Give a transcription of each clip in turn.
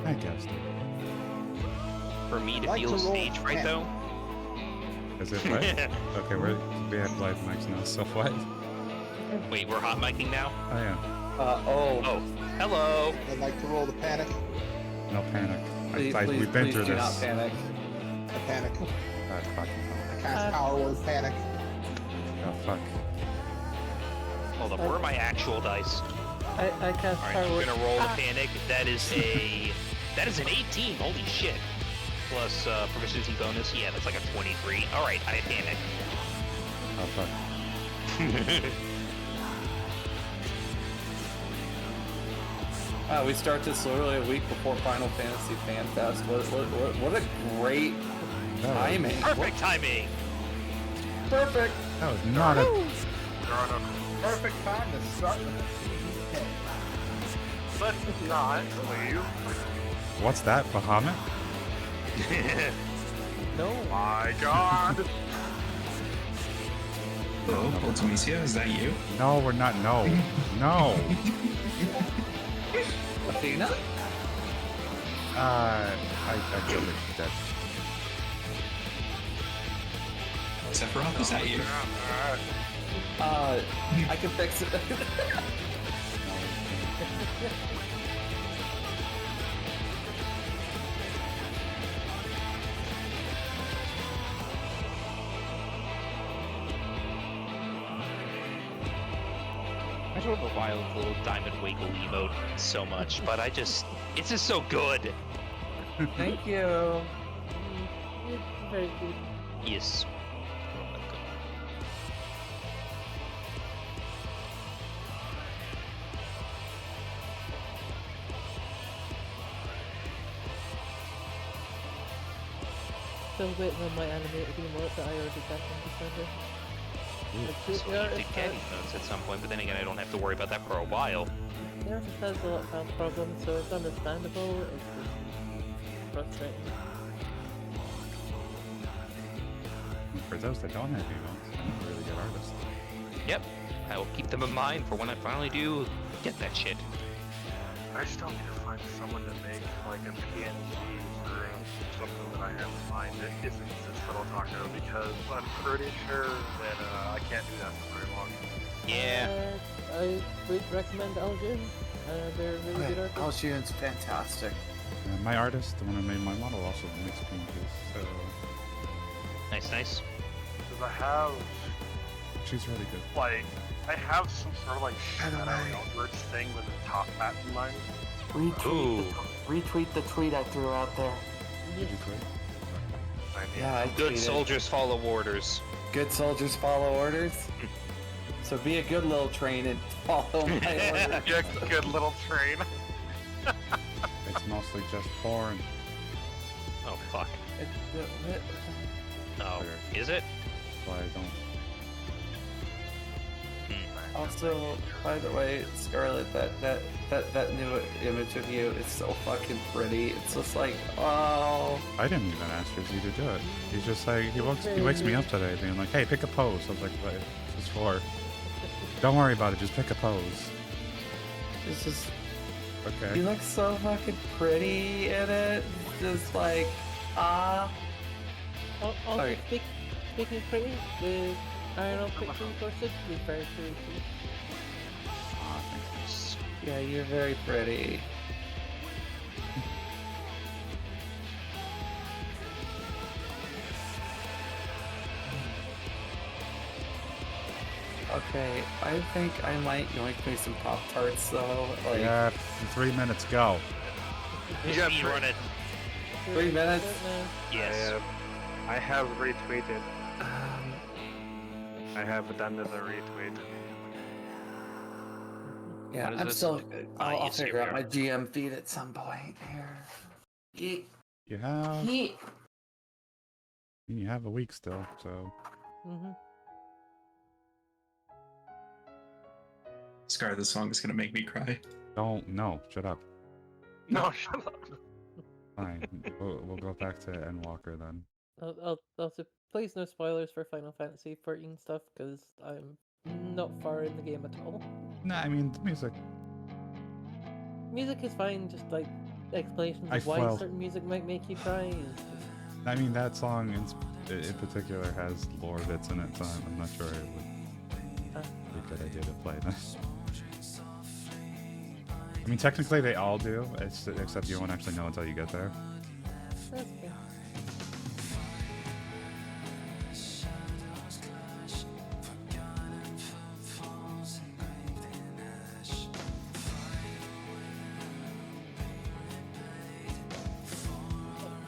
I guess. For me to feel stage fright, though. Is it what? Okay, we have live mics now, so what? Wait, we're hot micing now? Oh, yeah. Oh, hello! I'd like to roll the panic. No panic. Please, We've been through do this. not panic. I panic. Fucking hell. I cast power word panic. Oh, fuck. Hold up, where are my actual dice? I cast Alright, power I'm word. gonna roll the panic. That is an 18, holy shit. Plus proficiency bonus, yeah, that's like a 23. Alright, I panic. Oh, fuck. We start this literally a week before Final Fantasy Fan Fest. What a great timing. Perfect timing! Perfect! That was not a... Perfect time to start with the Let's not leave. What's that, Bahamut? No. My God. Hello, Ultimisia, is that you? No, we're not. No. No. Athena? I killed it. She's dead. Sephiroth, is that you? I can fix it. I don't know why I love the little diamond wiggle emote so much, but it's just so good. Thank you. It's very good. Yes. Still waiting on my animated emote that I already got in December. So I need to get emotes at some point, but then again, I don't have to worry about that for a while. The artist has a lot of health problems, so it's understandable. It's just frustrating. For those that don't have emotes, I'm a really good artist. Yep. I will keep them in mind for when I finally do get that shit. I still need to find someone to make like a PNG for something that I have in mind that isn't this little taco because I'm pretty sure that I can't do that for very long. Yeah. I would recommend Algin. They're really good artists. Algion's fantastic. My artist, the one who made my model, also makes paintings, so... Nice, nice. Because I have, She's really good. like, I have some sort of like shadow outwards thing with a top hat in mind. Retweet the tweet I threw out there. Did you tweet? I mean, Yeah, I Good tweeted. soldiers follow orders. Good soldiers follow orders. So be a good little train and follow my orders. yeah, good little train. It's mostly just porn. Oh, fuck. It- Oh, is it? So I don't... Also, by the way, Scarlet, that new image of you is so fucking pretty. It's just like, oh. I didn't even ask Rizzy to do it. He's just like, he wakes me up today being like, hey, pick a pose. I was like, what is this for? Don't worry about it, just pick a pose. It's just, Okay. you look so fucking pretty in it. Just like, ah. Also, Sorry. speaking pretty, the Iron Picture corset is very pretty. Aw, thanks. Yeah, you're very pretty. Okay, I think I might yoink me some Pop-Tarts though. Like, Yeah, 3 minutes, go. Just Yeah, run it. 3 minutes? Yes. I have retweeted. I have done the retweet. Yeah, What is I'm this? still. I'll yes, here figure we out are. my GM feed at some point here. Yeet. You have... Yeet. You have a week still, so... Mm-hmm. Scar, this song is gonna make me cry. Don't... No, shut up. No, shut up. Fine. We'll go back to Endwalker then. I'll also please no spoilers for Final Fantasy 14 stuff because I'm not far in the game at all. Nah, I mean, the music... Music is fine, just like explanations I of why felt- certain music might make you cry is just... I mean, that song in particular has lore bits in it, so I'm not sure it would be a good idea to play that. I mean, technically they all do, except you won't actually know until you get there. That's okay.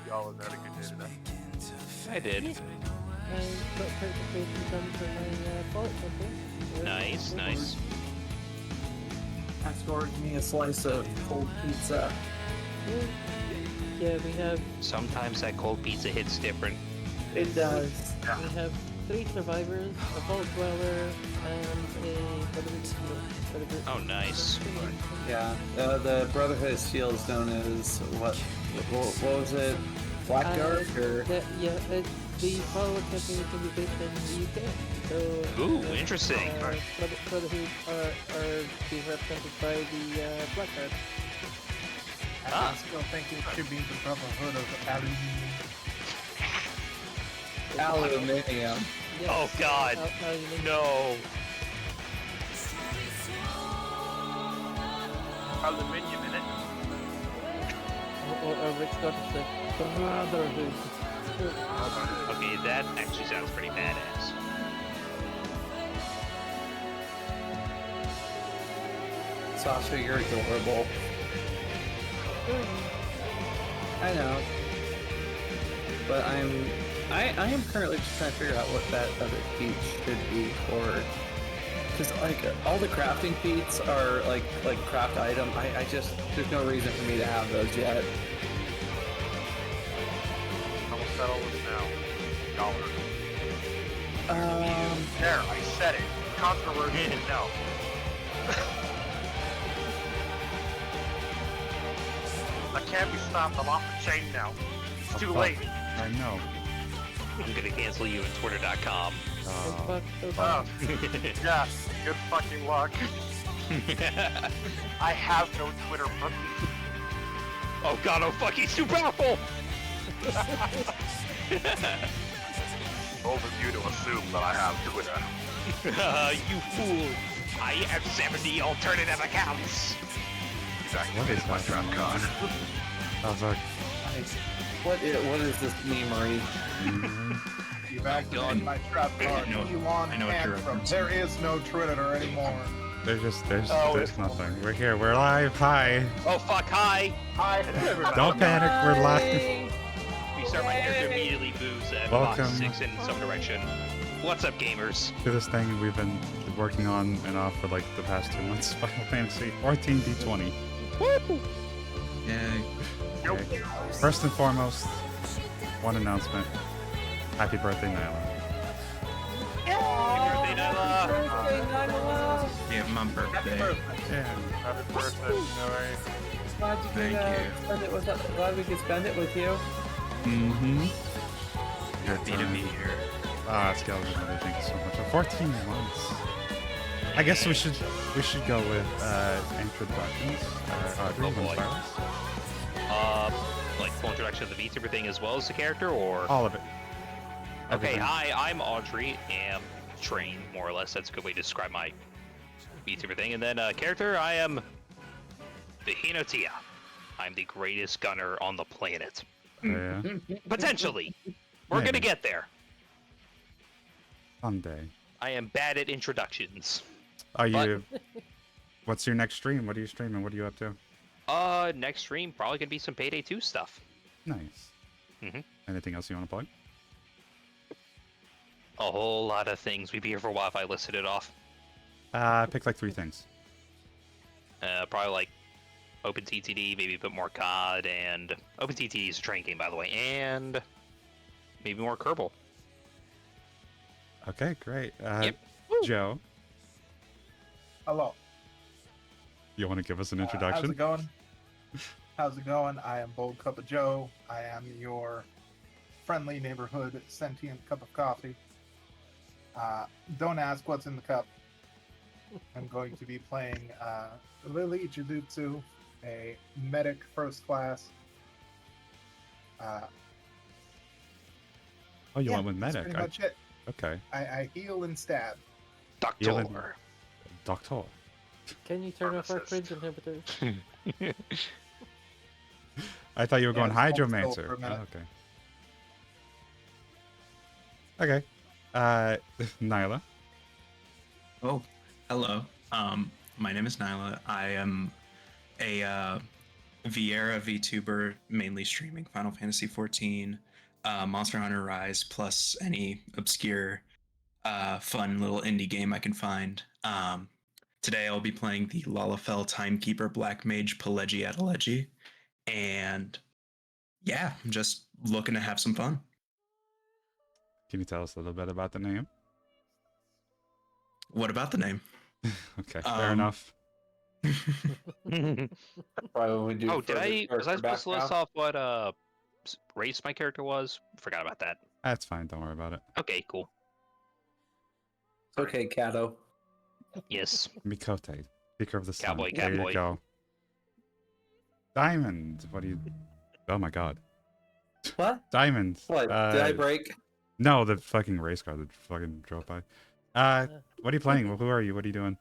Y'all have had a good day today. I did. I got certification done for my Fallout campaign. Nice, nice. I scored me a slice of cold pizza. Yeah, we have Sometimes that cold pizza hits different. It does. we have 3 survivors, a Vault Dweller, and a Brotherhood. Oh, nice. Yeah. The Brotherhood of Steel is known as what was it? Blackguard or The Fallout campaign can be based in the UK. So, Ooh, interesting. Brotherhood are being represented by the Blackguard. I still think it should be the Brotherhood of Aluminium. aluminium. Yes, Oh, God. Aluminium. No. Aluminium in it. Or Rick Scottish said, Brotherhood. Okay, that actually sounds pretty badass. Sasha, you're adorable. I know. But I am currently just trying to figure out what that other feat should be for. Because like all the crafting feats are like craft item. I just there's no reason for me to have those yet. I will settle this now. $1. There, I said it. Controversy, no. I can't be stopped. I'm off the chain now. It's too late. I know. I'm gonna cancel you at twitter.com. So Oh, fuck. yeah, good fucking luck. I have no Twitter bookie. Oh god, oh fuck, he's too powerful! Bold of you to assume that I have Twitter. You fool! I have 70 alternative accounts! What is my that? trap card. I was like, What is this memery? You've activated my trap card. know- Elon I know what you're Antrim. referencing. There is no Twitter anymore. there's Oh, there's nothing. We're here. We're live. Hi. Oh fuck, hi! Hi. Don't panic. We're live. We start my character immediately moves at Welcome. box 6 in some direction. What's up, gamers? To this thing we've been working on and off for like the past 2 months. Final Fantasy 14D20. Yay. Okay. First and foremost, one announcement. Happy birthday, Nyla. Happy birthday, Nyla! Yeah, my birthday. Yeah. Happy birthday, Snowy. Glad you Thank could you. spend it with glad we could spend it with you. Mm-hmm. Happy to be here. Ah, Skeleton, thank you so much. 14 months. I guess we should go with introductions. Audrey, Oh, you wanna boy. start us? Like full introduction of the VTuber thing as well as the character, or? All of it. Okay, Everything. hi, I'm Audrey, am trained, more or less. That's a good way to describe my VTuber thing. And then character, I am the Hinotia. I'm the greatest gunner on the planet. Yeah. Potentially. We're Maybe. gonna get there. Someday. I am bad at introductions. Are But- you? What's your next stream? What are you streaming? What are you up to? Next stream, probably gonna be some Payday 2 stuff. Nice. Mhm. Anything else you want to plug? A whole lot of things. We'd be here for a while if I listed it off. Pick like 3 things. Probably like OpenTTD, maybe a bit more COD, and OpenTTD is a train game, by the way, and maybe more Kerbal. Okay, great. Yep. Joe, Hello. you want to give us an How's introduction? it going? How's it going? I am Bold Cup of Joe. I am your friendly neighborhood sentient cup of coffee. Don't ask what's in the cup. I'm going to be playing Lily Jujutsu a medic first class. Oh, you Yeah, went with that's medic. pretty much it. Okay. I heal and stab. Doctor. Doctor. Can you turn off our Pharmacist. cringe inhibitors? I thought you were Yeah, going just hold still hydromancer. for a minute. Okay. Okay. Nyla. Oh, hello. My name is Nyla. I am a Viera VTuber, mainly streaming Final Fantasy XIV, Monster Hunter Rise, plus any obscure, fun little indie game I can find. Today I'll be playing the Lalafell Timekeeper Black Mage Pelegi Adeleji, and yeah, I'm just looking to have some fun. Can you tell us a little bit about the name? What about the name? Okay, fair enough. Probably would do Oh, did further I? Was I character supposed to list background. off what race my character was? Forgot about that. That's fine. Don't worry about it. Okay, cool. It's okay, Kato. Yes. Mikote, Speaker of the Sun. Cowboy, There you cowboy. go. Diamond. What do you? Oh my God. What? Diamond. What? Did I break? No, the fucking race car that fucking drove by. What are you playing? Who are you? What are you doing?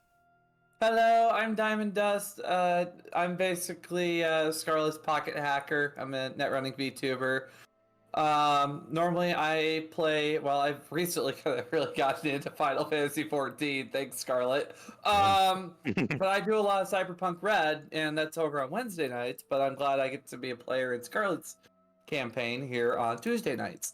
Hello, I'm Diamond Dust. I'm basically Scarlet's pocket hacker. I'm a net running VTuber. Normally I play. Well, I've recently really gotten into Final Fantasy XIV. Thanks, Scarlet. But I do a lot of Cyberpunk Red, and that's over on Wednesday nights. But I'm glad I get to be a player in Scarlet's campaign here on Tuesday nights.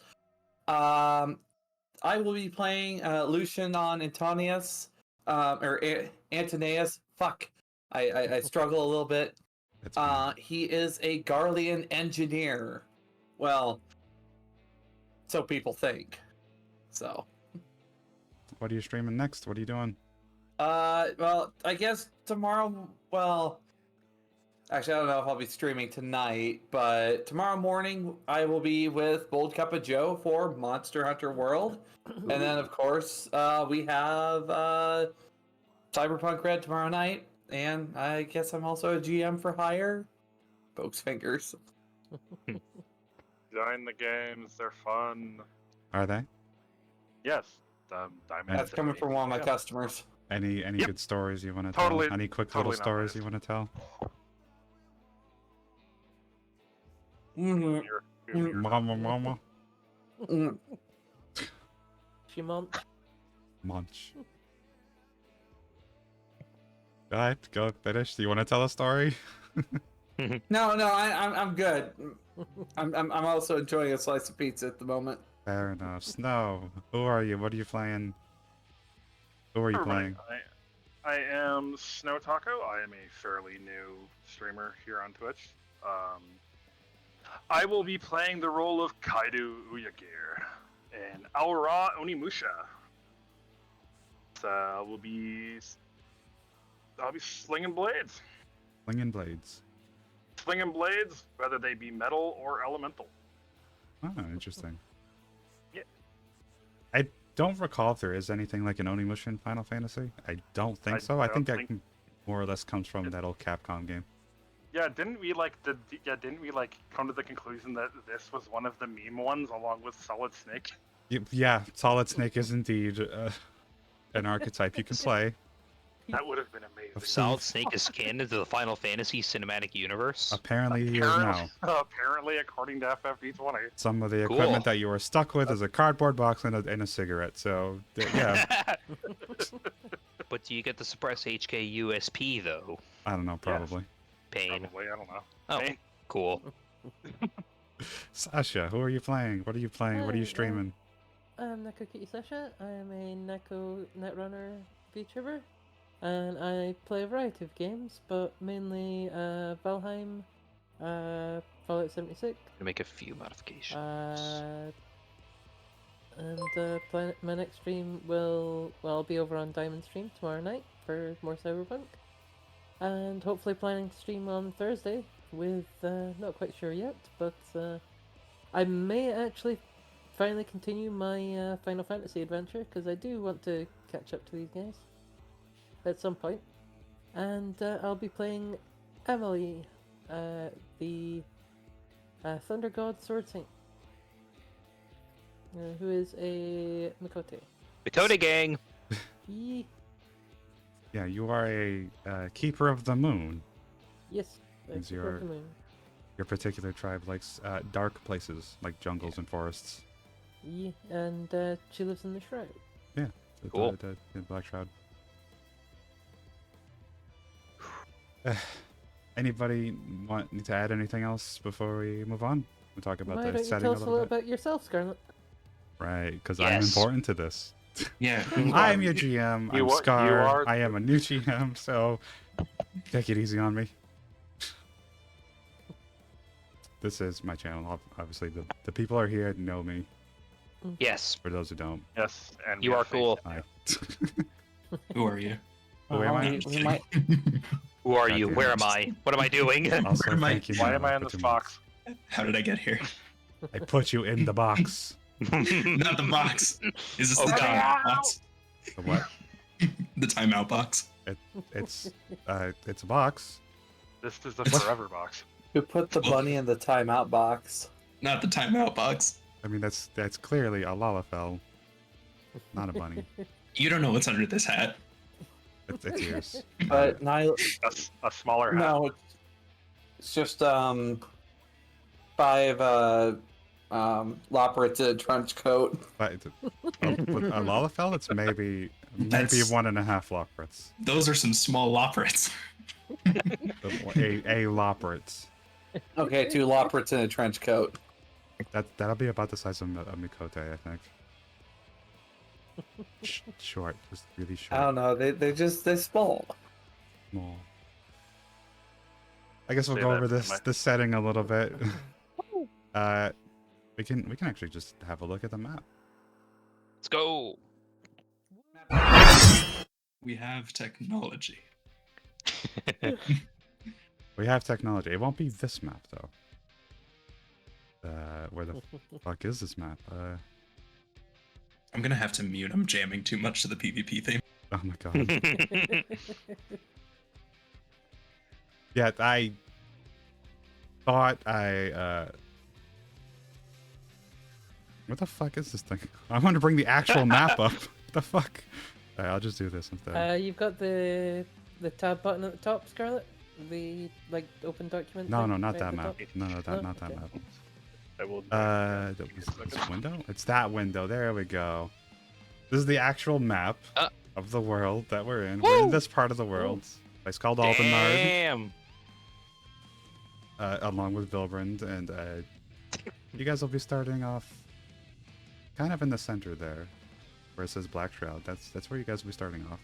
I will be playing Lucian on Antonius, Antonius. Fuck, I struggle a little bit. It's fine. He is a Garlean engineer. Well, so people think. So, What are you streaming next? What are you doing? well, I guess tomorrow. Well, actually, I don't know if I'll be streaming tonight, but tomorrow morning I will be with Bold Cup of Joe for Monster Hunter World. And then, of course, we have Cyberpunk Red tomorrow night, and I guess I'm also a GM for hire. Folks' fingers. Join the games, they're fun. Are they? Yes, Diamond. That's coming from one of my Yeah. customers. Any Yep. good stories you want to Totally- tell? Any quick totally little not stories biased. you want to tell? Mm-hmm. You're Mama, mama. Mm. Shimon. Munch. Alright, go finish. Do you want to tell a story? No, I'm good. I'm also enjoying a slice of pizza at the moment. Fair enough. Snow, who are you? What are you playing? Who are you Everybody, playing? I am Snow Taco. I am a fairly new streamer here on Twitch. I will be playing the role of Kaido Uyagir in Aura Onimusha. I'll be slinging blades. Slinging blades. Slinging blades, whether they be metal or elemental. Oh, interesting. Yeah. I don't recall if there is anything like an Onimusha in Final Fantasy. I don't think so. I think that more or less comes from that old Capcom game. Yeah, didn't we come to the conclusion that this was one of the meme ones along with Solid Snake? Yeah, Solid Snake is indeed an archetype you can play. That would have been amazing. Solid Snake is canon to the Final Fantasy cinematic universe. Apparently he is now. Apparently, according to FFV20. Some of the Cool. equipment that you were stuck with is a cardboard box and a cigarette. So, yeah, But do you get to suppress HK USP though? I don't know, probably. Pain. Probably, I don't know. Oh, Hey, cool. Sasha, who are you playing? What are you playing? What are you Hi, streaming? I'm Neko Kitty Sasha. I am a Neko Netrunner VTuber, and I play a variety of games, but mainly Valheim, Fallout 76, To make a few modifications. my next stream I'll be over on Diamond Stream tomorrow night for more Cyberpunk, and hopefully planning to stream on Thursday with not quite sure yet, but I may actually finally continue my Final Fantasy adventure because I do want to catch up to these guys at some point, and I'll be playing Emily, the Thunder God Sword Saint, who is a Mikote. Mikote gang. Yee. Yeah, you are a keeper of the moon. Yes, the Means Keeper of the Moon. Your particular tribe likes dark places, like jungles and forests. Yeah, and she lives in the Shroud. Yeah, Cool. the Black Shroud. Anybody want to add anything else before we move on? We'll talk about Why the don't you setting tell a us a little little bit. about yourself, Scarlet? Right, because I'm Yes. important to this. Yeah. I'm your GM. You I'm are- Scar. you are- I am a new GM, so take it easy on me. This is my channel. Obviously, the people are here know me. Yes. For those who don't, Yes, and You we are have faith cool. in hi. you. Who are you? Who am I? We might. Who are God you? damn Where it. am I? What am I doing? Also, Where am I- thank you. Why Noah, am I in for this 2 box? How did I get here? months. I put you in the box. Not the box. Is this the Okay. timeout box? The what? The timeout box. It's a box. This is the forever box. Who put the bunny in the timeout box? Not the timeout box. I mean, that's clearly a Lalafell, not a bunny. You don't know what's under this hat. It's yours. But Nyla, A smaller hat. no, it's just 5 Loporits in a trench coat. But with a Lalafell, it's maybe That's- 1.5 Loporits. Those are some small loporits. A Loporit. Okay, 2 Loporits in a trench coat. That'll be about the size of a Mikote, I think. Short, just really short. I don't know. They small. Small. I guess we'll Say go that over to this my- the setting a little bit. We can actually just have a look at the map. Let's go. We have technology. We have technology. It won't be this map though. Where the fuck is this map? I'm gonna have to mute. I'm jamming too much to the PvP theme. Oh my god. Yeah, I thought what the fuck is this thing? I want to bring the actual map up. What the fuck? Alright, I'll just do this instead. You've got the tab button at the top, Scarlet. The open document. No, thing no, not right that at the map. top? No, No? not that Okay. map. I will. This window? It's that window. There we go. This is the actual map of the world that we're in. We're in Woo! this part of the world. It's called Aldenard, Damn. along with Vilbrand, and you guys will be starting off kind of in the center there, where it says Black Shroud. That's where you guys will be starting off.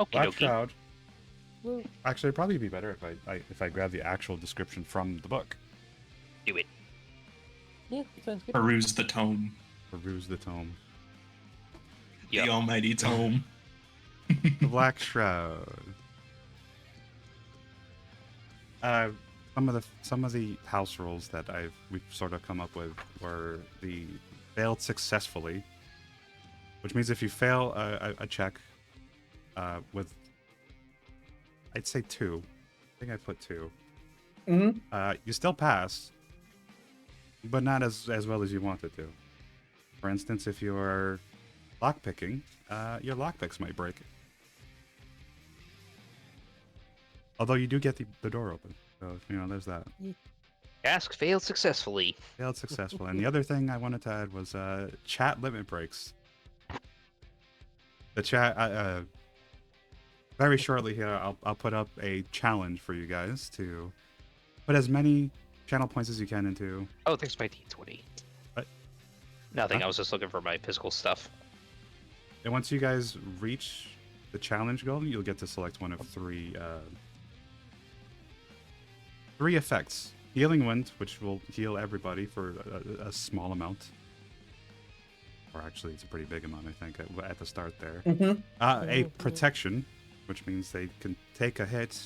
Okay, Black dokie. Shroud. Woo. Actually, it'd probably be better if I grab the actual description from the book. Do it. Yeah, sounds good. Peruse the tome. Peruse the tome. Yep. The almighty tome. The Black Shroud. Some of the house rules that we've sort of come up with were the failed successfully, which means if you fail a check with, I'd say 2. I think I put 2. Mm-hmm. You still pass, but not as well as you wanted to. For instance, if you're lockpicking, your lockpicks might break. Although you do get the door open, so there's that. Task failed successfully. Failed successful. And the other thing I wanted to add was chat limit breaks. The chat. Very shortly here, I'll put up a challenge for you guys to put as many channel points as you can into. Oh, thanks for my D20. What? Nothing. Huh? I was just looking for my physical stuff. And once you guys reach the challenge goal, you'll get to select one of 3 effects. Healing Wind, which will heal everybody for a small amount. Or actually, it's a pretty big amount, I think, at the start there. Mm-hmm. A Protection, which means they can take a hit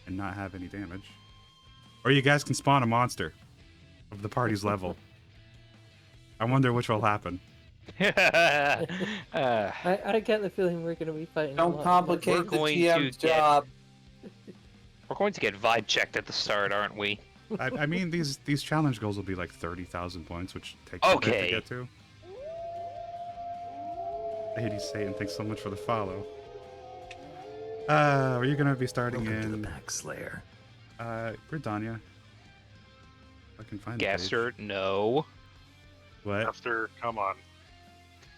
and not have any damage. Or you guys can spawn a monster of the party's level. I wonder which will happen. I get the feeling we're going to be fighting. a Don't lot. complicate We're the going GM's to get- job. We're going to get vibe checked at the start, aren't we? I mean, these challenge goals will be like 30,000 points, which takes a bit to Okay. get to. Lady Satan, thanks so much for the follow. Are you gonna be starting in Slayer. Gridania? I can find the page. Gaster, no. What? After, come on.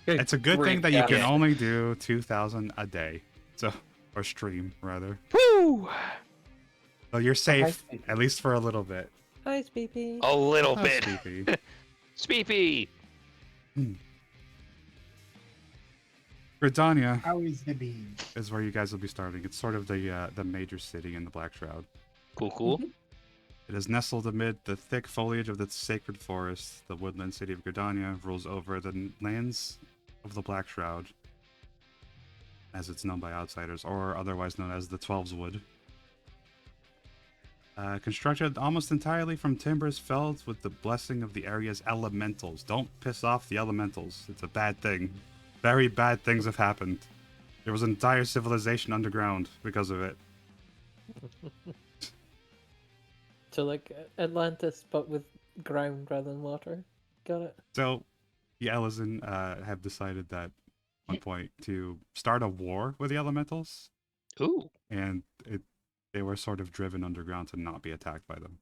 It's a good thing Great that you can guess. only do 2,000 a day, so or stream rather. Woo! So you're safe Speepy. at least for a little bit. Hi, Speepy. A little Oh, bit. Sleepy. Speepy! Gridania How is the bean? is where you guys will be starting. It's sort of the major city in the Black Shroud. Cool, cool. It is nestled amid the thick foliage of the sacred forest. The woodland city of Gridania rules over the lands of the Black Shroud, as it's known by outsiders, or otherwise known as the Twelves Wood. Constructed almost entirely from timbers felled with the blessing of the area's elementals. Don't piss off the elementals. It's a bad thing. Very bad things have happened. There was an entire civilization underground because of it. So like Atlantis, but with ground rather than water. Got it. So, the Elezen have decided that at one point to start a war with the elementals, Ooh. and they were sort of driven underground to not be attacked by them.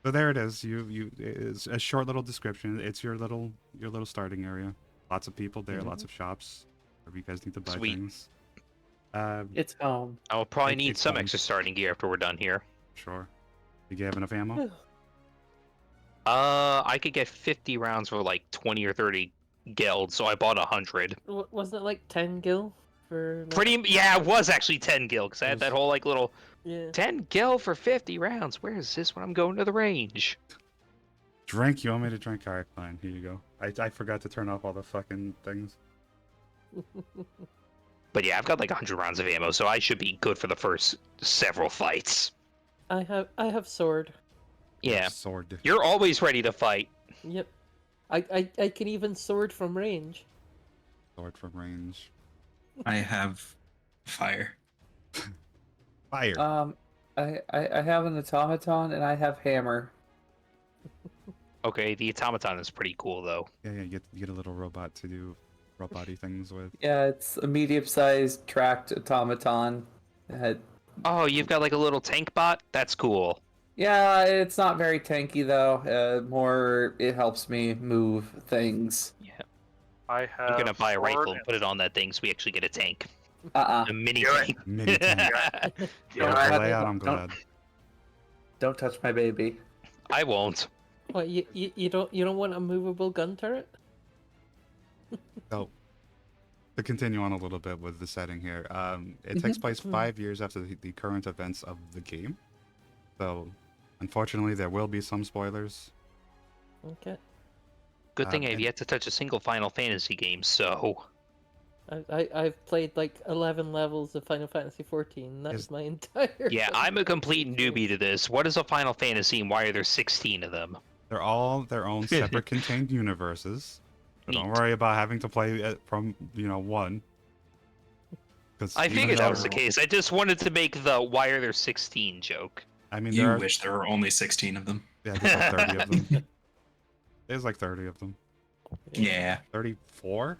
So there it is. It's a short little description. It's your little starting area. Lots of people there, lots of shops. Wherever you guys need to buy Sweet. things. It's home. I will probably It- need it's some fun. extra starting gear after we're done here. Sure. You have enough ammo? I could get 50 rounds for like 20 or 30 geld, so I bought 100. Wasn't it like 10 gil for? Like, Yeah, it was actually 10 gil, because I had that whole like little Yeah. 10 gil for 50 rounds. Where is this when I'm going to the range? Drink? You want me to drink? Alright, fine. Here you go. I forgot to turn off all the fucking things. But yeah, I've got like 100 rounds of ammo, so I should be good for the first several fights. I have sword. Yeah, Sword. you're always ready to fight. Yep. I can even sword from range. Sword from range. I have fire. Fire. I have an automaton and I have hammer. Okay, the automaton is pretty cool though. Yeah, you get a little robot to do robot-y things with. Yeah, it's a medium-sized tracked automaton. Oh, you've got like a little tank bot? That's cool. Yeah, it's not very tanky though. More, it helps me move things. Yeah, I have. I'm gonna buy a sword rifle and and- put it on that thing so we actually get a tank. Uh-uh. A mini Do it. tank. Mini tank. Yeah, Yeah, I- the layout, I'm don't- glad. Don't touch my baby. I won't. What you don't want a movable gun turret? So, to continue on a little bit with the setting here, it takes place 5 years after the current events of the game. So, unfortunately, there will be some spoilers. Okay. Good thing I've and- yet to touch a single Final Fantasy game, so I've played like 11 levels of Final Fantasy 14. That's Is- my entire. yeah, I'm a complete newbie to this. What is a Final Fantasy and why are there 16 of them? They're all their own separate contained universes. So don't Neat. worry about having to play it from, one. 'Cause I even figured that was the though- case. I just wanted to make the why are there 16 joke. I mean, You there are, wish there were only 16 of them. yeah, there's like 30 of them. There's like 30 of them. Yeah. 34?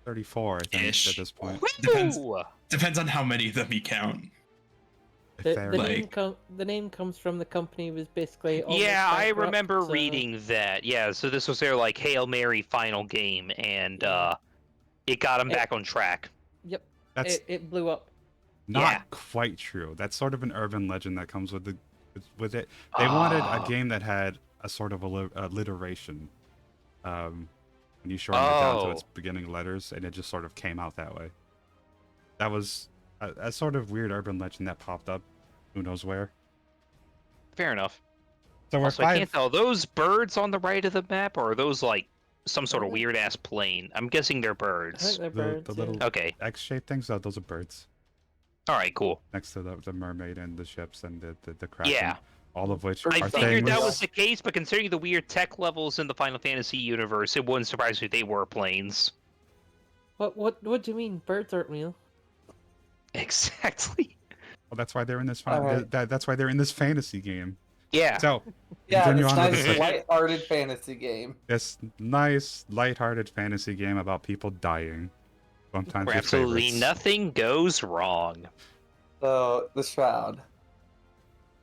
34, I think, Ish. at this point. Depends. Woo! Depends on how many of them you count. Fair. Like- The name comes from the company was basically. almost Yeah, I bankrupt, remember so- reading that. Yeah, so this was their like Hail Mary final game, and it got them It- back on track. Yep. That's It blew up. not yeah. quite true. That's sort of an urban legend that comes with with it. They wanted a Oh. game that had a sort of alliteration. When you shorten it down to its Oh. beginning letters, and it just sort of came out that way. That was a sort of weird urban legend that popped up. Who knows where? Fair enough. So we're Also, I can't five. tell. Are those birds on the right of the map, or are those like some sort of Mhm. weird ass plane? I'm guessing they're I think birds. they're The birds. yeah. little Okay. X-shaped things. Those are birds All right. Cool. next to the mermaid and the ships and the kraken. Yeah. All of which I are figured things. that was the case, but considering the weird tech levels in the Final Fantasy universe, it wouldn't surprise me if they were planes. What do you mean birds aren't real? Exactly. Well, that's why they're in this. All right. That's why they're in this fantasy game. Yeah. So Yeah, continue this on with nice, the light-hearted fantasy game. this nice, lighthearted fantasy game about people dying. Sometimes Where your absolutely favorites. nothing goes wrong. So, the Shroud.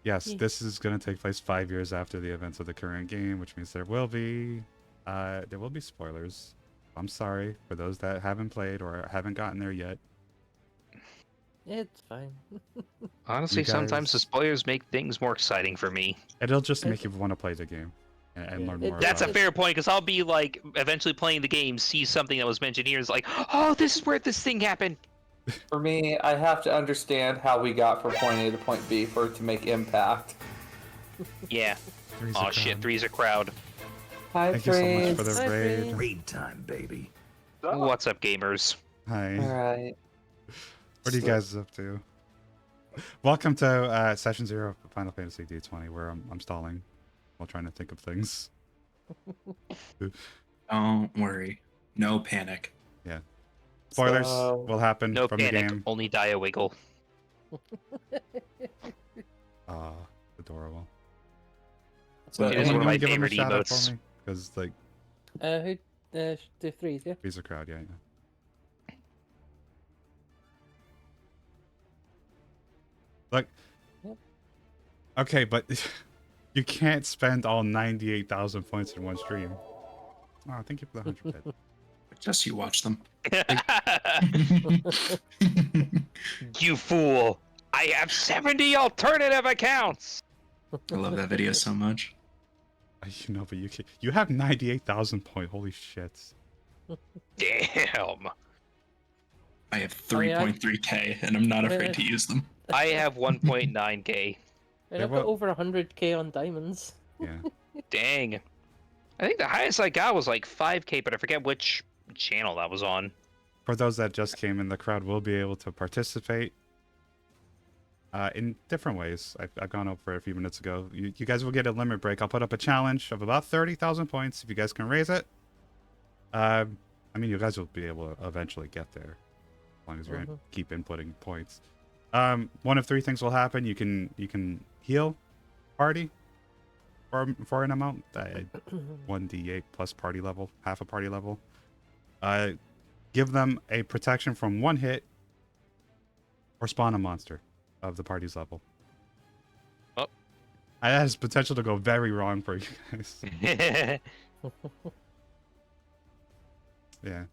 Yes, this is going to take place 5 years after the events of the current game, which means there will be spoilers. I'm sorry for those that haven't played or haven't gotten there yet. It's fine. Honestly, sometimes the guys- spoilers make things more exciting for me. It'll just It's- make you want to play the game and Yeah, learn it- more. That's a about fair point, because I'll be like eventually playing the game, see something that was mentioned here, is like, oh, this is where this thing happened. For me, I have to understand how we got from point A to point B for it to make impact. Yeah. it. Three's a Oh shit, crowd. three's a crowd. Hi, Thank you so much for friends. the Hi, raid. friends. Raid time, baby. What's up, gamers? Hi. Alright. What are you guys up to? Welcome to Session 0 of Final Fantasy D20, where I'm stalling while trying to think of things. Don't worry. No panic. Spoilers So- will happen No from panic, the game. only die a wiggle. Ah, adorable. So, It is one of my give him a favorite shout out emotes. for me? Because, like, Who? The threes, yeah. he's a crowd, yeah. Look. Yep. Okay, but you can't spend all 98,000 points in one stream. Oh, thank you for the 100 bit. Just you watch them. You fool! I have 70 alternative accounts! I love that video so much. You know, but you have 98,000 point. Holy shit. Damn! I have I mean, 3.3k and I'm not afraid to use them. I have 1.9k. And Yeah, I've got well- over 100k on diamonds. Yeah. Dang. I think the highest I got was like 5k, but I forget which channel that was on. For those that just came in, the crowd will be able to participate in different ways. I've gone over it a few minutes ago. You guys will get a limit break. I'll put up a challenge of about 30,000 points. If you guys can raise it, I mean, you guys will be able to eventually get there, as long as you're gonna keep inputting points. One of three things will happen. You can heal party for an amount, 1d8 plus party level, half a party level. Give them a protection from one hit, or spawn a monster of the party's level. Oh. That has potential to go very wrong for you guys. Yeah, Yeah.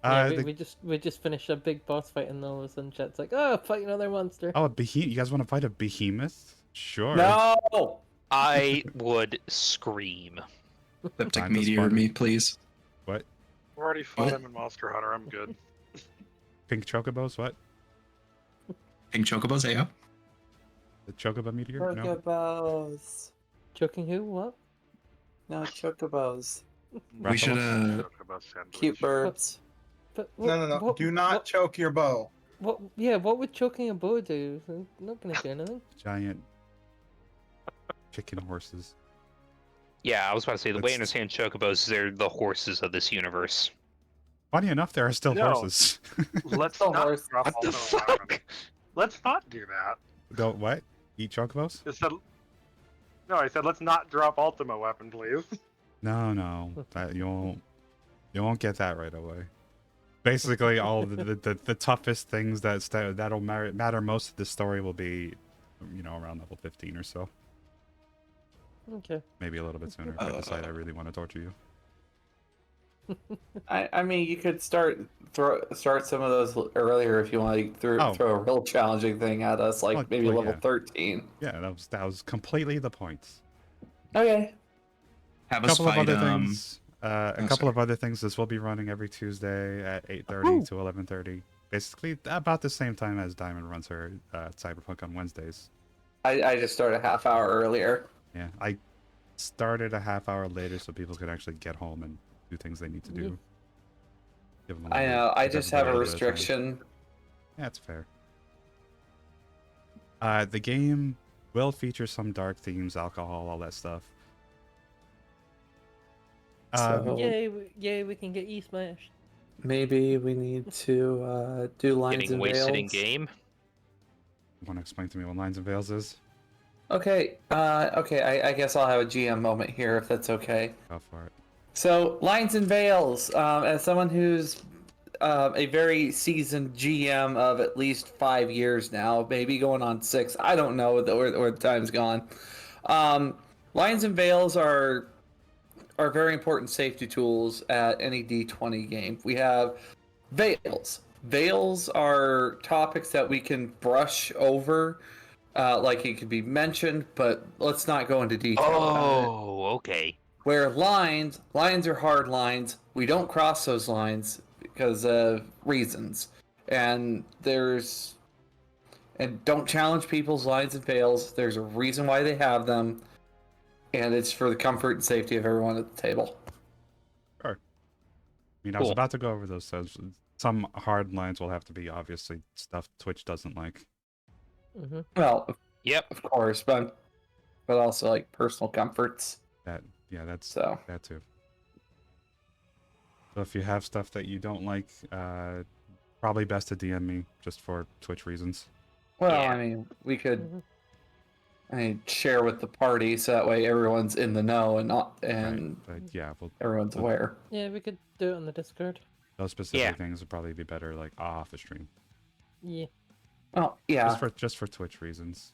Yeah, The- we just finished a big boss fight and all of a sudden chat's like, oh, fight another monster. oh, a behemoth. You guys want to fight a behemoth? Sure. No! I would scream. Cryptic Time to meteor spawn. me, please. What? I've already fought him in Monster Hunter. I'm good. Pink chocobos? What? Pink chocobos, AO. The chocobo meteor? No. Chocobos. Choking who? What? No, chocobos. We should, Chocobo sandwich. Cute birds. But No. Do not choke your bow. What? Yeah, what would choking a bow do? I'm not gonna do anything. Giant chicken horses. Yeah, I was about to say, the way I That's- understand chocobos, they're the horses of this universe. Funny enough, there are still No. horses. Let's The not horse. drop What the Ultima fuck? weapons. Let's not do that. Don't what? Eat chocobos? I said, no, I said let's not drop Ultima weapon, please. No. That you won't get that right away. Basically, all the toughest things that'll matter most of the story will be, around level 15 or so. Okay. Maybe a little bit sooner if I decide I really want to torture you. I mean, you could start some of those earlier if you want to Oh. throw a real challenging thing at us, like Well, maybe well, level yeah. 13. Yeah, that was completely the point. Okay. have A us couple of fight, other things. A couple sorry. of other things. This will be running every Tuesday at 8:30 to 11:30. Basically, about the same time as Diamond runs her Cyberpunk on Wednesdays. I just started a half hour earlier. Yeah, I started a half hour later so people could actually get home and do things they need to do. Give them a I little- know. I give just everybody have a little bit of time. restriction. Yeah, it's fair. The game will feature some dark themes, alcohol, all that stuff. So- Yay, we can get E smashed. maybe we need to do lines Getting and wasted in veils. game. Want to explain to me what lines and veils is? Okay, I guess I'll have a GM moment here if that's okay. Go for it. So, lines and veils, as someone who's a very seasoned GM of at least 5 years now, maybe going on 6, I don't know where the time's gone. Lines and veils are very important safety tools at any D20 game. We have veils. Veils are topics that we can brush over, like it could be mentioned, but let's not go into detail about it. Oh, okay. Where lines are hard lines. We don't cross those lines because of reasons. And don't challenge people's lines and veils. There's a reason why they have them, and it's for the comfort and safety of everyone at the table. Sure. I mean, I was Cool. about to go over those. So some hard lines will have to be obviously stuff Twitch doesn't like. Mm-hmm. Well, Yep. of course, but also like personal comforts. That's So that too. So if you have stuff that you don't like, probably best to DM me just for Twitch reasons. well, Yeah. I mean, we could Mm-hmm. share with the party so that way everyone's in the know and Right. But yeah, well, everyone's aware. Yeah, we could do it on the Discord. those specific Yeah. things would probably be better like off the stream. Yeah. Oh yeah, Just for Twitch reasons.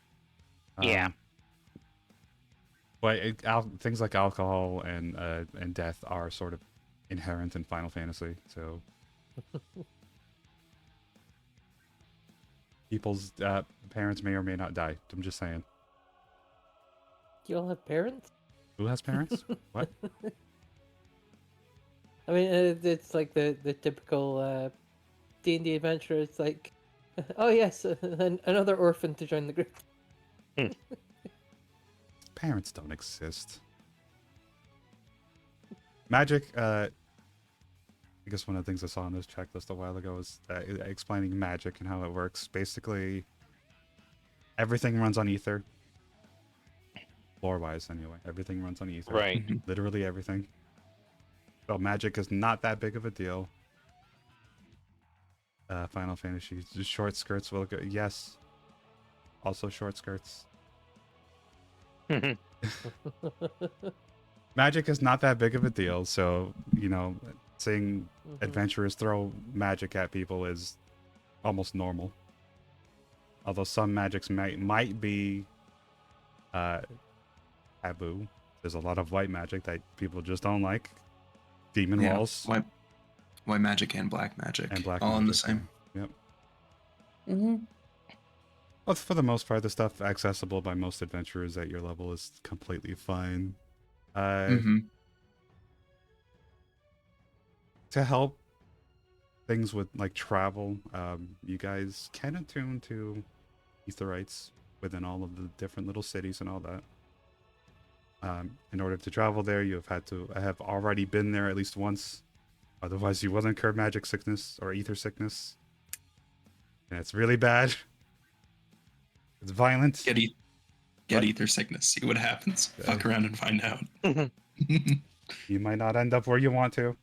Yeah. But things like alcohol and death are sort of inherent in Final Fantasy, so people's parents may or may not die. I'm just saying. You all have parents? Who has parents? What? I mean, it's like the typical D&D adventure. It's like, oh yes, another orphan to join the group. Parents don't exist. Magic, I guess one of the things I saw on this checklist a while ago was explaining magic and how it works. Basically, everything runs on ether. Lore-wise, anyway. Everything runs on ether. Right. Literally everything. So magic is not that big of a deal. Final Fantasy, just short skirts will go. Yes. Also short skirts. Magic is not that big of a deal, so, seeing adventurers throw magic at people is almost normal. Although some magics might be taboo. There's a lot of white magic that people just don't like. Demon walls. White magic and black magic. And black all in the magic, same. Yep. Mm-hmm. Well, for the most part, the stuff accessible by most adventurers at your level is completely fine. Mm-hmm. To help things with like travel, you guys can attune to etherites within all of the different little cities and all that. In order to travel there, you have had to have already been there at least once. Otherwise, you will incur magic sickness or ether sickness. And it's really bad. It's violent. Get What? ether sickness. See what happens. Fuck around and find out. You might not end up where you want to.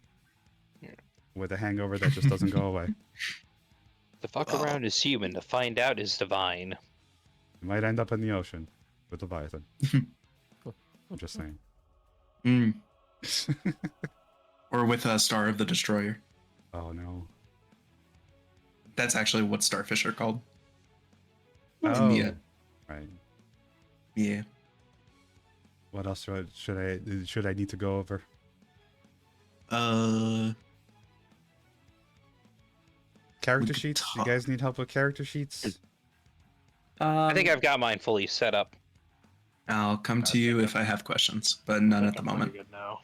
With a hangover that just doesn't go away. The fuck around is human. To find out is divine. You might end up in the ocean with Leviathan. I'm just saying. Mm. Or with Star of the Destroyer. Oh no. That's actually what starfish are called. Oh, Yeah. right. Yeah. What else should I need to go over? Character we could sheets. You talk- guys need help with character sheets? I think I've got mine fully set up. I'll come to you if I have questions, but none at the I'm pretty moment. good now.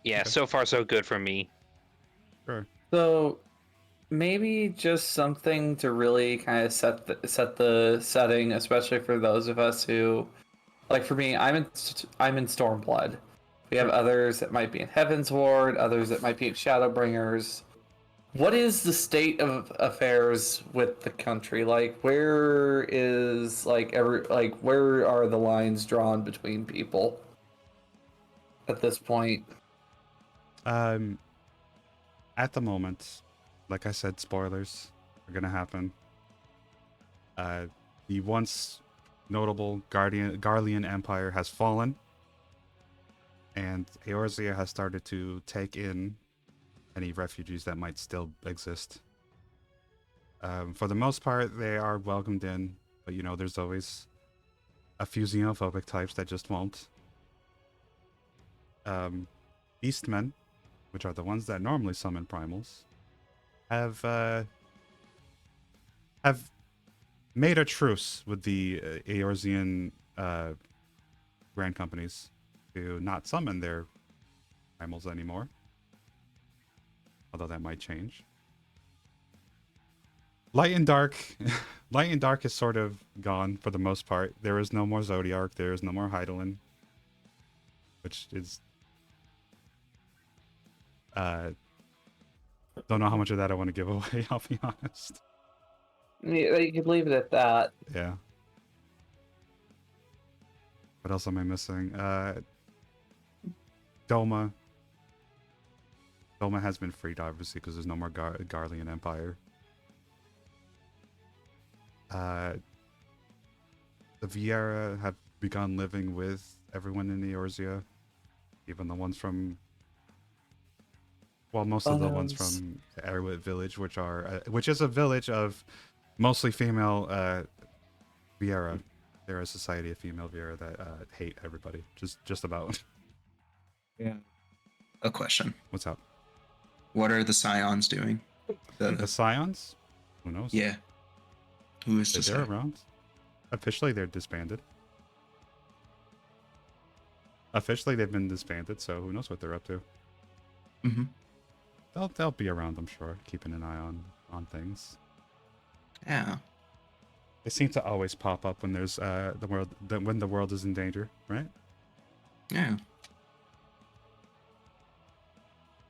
Yeah, Okay. so far so good for me. Sure. So maybe just something to really kind of set the setting, especially for those of us who, like for me, I'm in Stormblood. We have others that might be in Heaven's Ward, others that might be in Shadowbringers. What is the state of affairs with the country? Like, where is where are the lines drawn between people at this point? At at the moment, like I said, spoilers are gonna happen. The once notable Garlean Empire has fallen, and Eorzea has started to take in any refugees that might still exist. For the most part, they are welcomed in, but you know, there's always a few xenophobic types that just won't. Beastmen, which are the ones that normally summon primals, have made a truce with the Eorzean grand companies to not summon their primals anymore. Although that might change. Light and Dark, Light and Dark is sort of gone for the most part. There is no more Zodiark. There is no more Hydaelyn, which is don't know how much of that I want to give away. I'll be honest. Yeah, you could leave it at that. Yeah. What else am I missing? Doma. Doma has been freed, obviously, because there's no more Garlean Empire. The Viera have begun living with everyone in Eorzea. Even the ones from... Well, most of the ones from Erwit Village, which is a village of mostly female Viera. They're a society of female Viera that hate everybody. Just about. Yeah. A question. What's up? What are the Scions doing? The Scions? Who knows? Yeah. Who is to They're say? around. Officially, they're disbanded. Officially, they've been disbanded, so who knows what they're up to. Mm-hmm. They'll be around, I'm sure, keeping an eye on things. Yeah. They seem to always pop up when there's when the world is in danger, right? Yeah.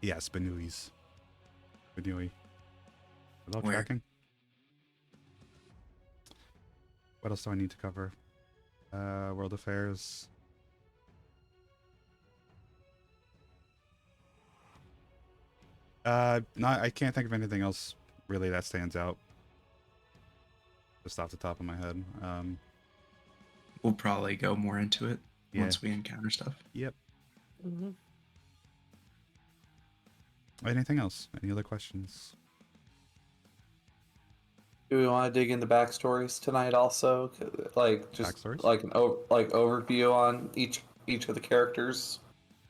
Yes, Benuis. Benui. Hello, Where? tracking. What else do I need to cover? World Affairs. No, I can't think of anything else really that stands out. Just off the top of my head. We'll probably go more into it Yeah. once we encounter stuff. Yep. Mm-hmm. Anything else? Any other questions? Do we want to dig into backstories tonight also? Like just Backstories? like an overview on each of the characters.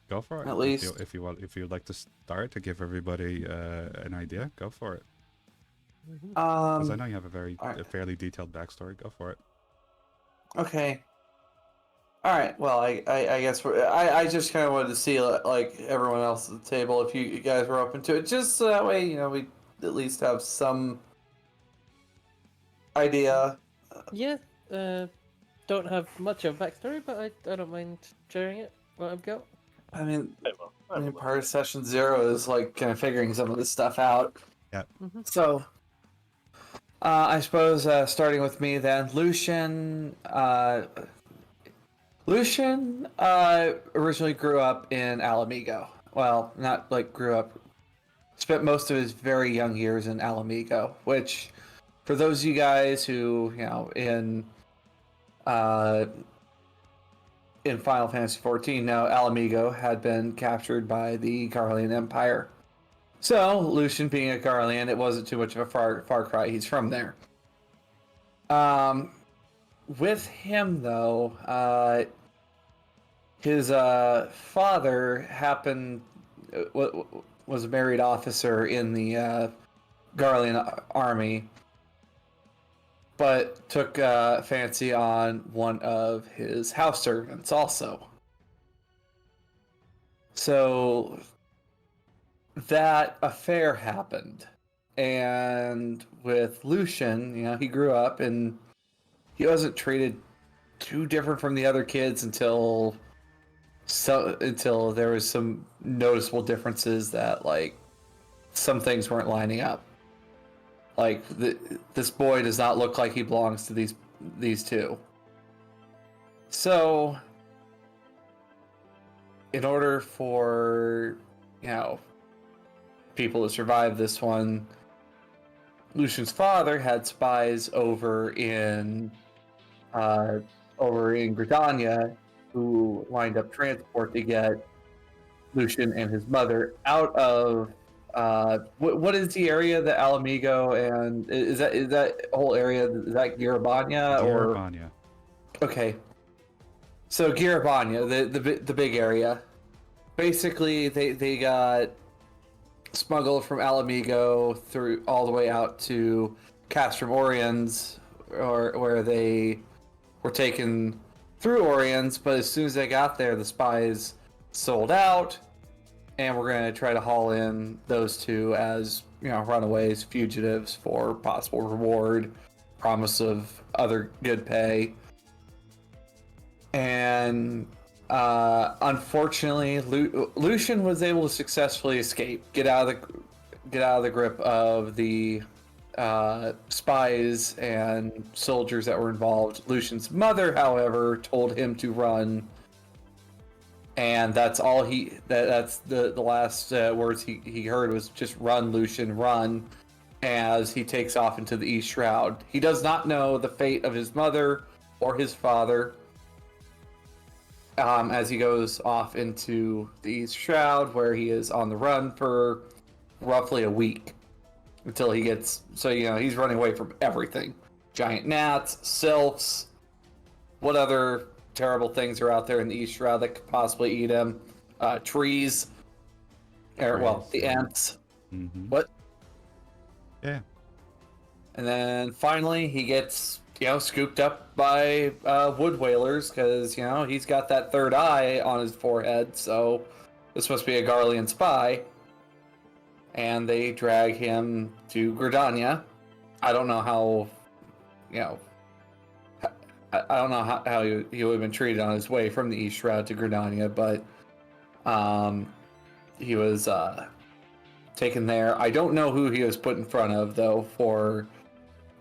Go for it. At least. If you'd like to start to give everybody an idea, go for it. Because I know you have a fairly detailed backstory. Go for it. Okay. All right. Well, I guess I just kind of wanted to see like everyone else at the table if you guys were open to it, just so that way we at least have some idea. Yeah, don't have much of a backstory, but I don't mind sharing it, what I've got. I mean, part of session 0 is like kind of figuring some of this stuff out. Yeah. Mm-hmm. So, I suppose starting with me then, Lucian. Lucian originally grew up in Alamigo. Well, not like grew up. Spent most of his very young years in Alamigo, which, for those of you guys who in Final Fantasy XIV, now Alamigo had been captured by the Garlean Empire. So, Lucian being a Garlean, it wasn't too much of a far cry. He's from there. With him, though, his father was a married officer in the Garlean army, but took fancy on one of his house servants also. So that affair happened, and with Lucian, he grew up and he wasn't treated too different from the other kids until there was some noticeable differences that like some things weren't lining up. Like this boy does not look like he belongs to these two. So, in order for people to survive this one. Lucian's father had spies over in Gridania who lined up transport to get Lucian and his mother out of what is the area that Alamigo and is that whole area, is that Girabania or Girabania. okay. So Girabania, the big area. Basically they got smuggled from Alamigo through all the way out to Castrum Oriens, or where they were taken through Oriens, but as soon as they got there, the spies sold out, and we're going to try to haul in those two as, runaways, fugitives for possible reward, promise of other good pay. And unfortunately, Lucian was able to successfully escape, get out of the grip of the spies and soldiers that were involved. Lucian's mother, however, told him to run, and that's all that's the last words he heard was just "Run, Lucian, run," as he takes off into the East Shroud. He does not know the fate of his mother or his father. As he goes off into the East Shroud, where he is on the run for roughly a week until he gets. So, he's running away from everything: giant gnats, sylphs, what other terrible things are out there in the East Shroud that could possibly eat him? Trees, the ants. Mm-hmm. What? Yeah. And then finally, he gets scooped up by wood whalers because, he's got that third eye on his forehead, so this must be a Garlean spy. And they drag him to Gridania. I don't know how, I don't know how he would have been treated on his way from the East Shroud to Gridania, but he was taken there. I don't know who he was put in front of, though, for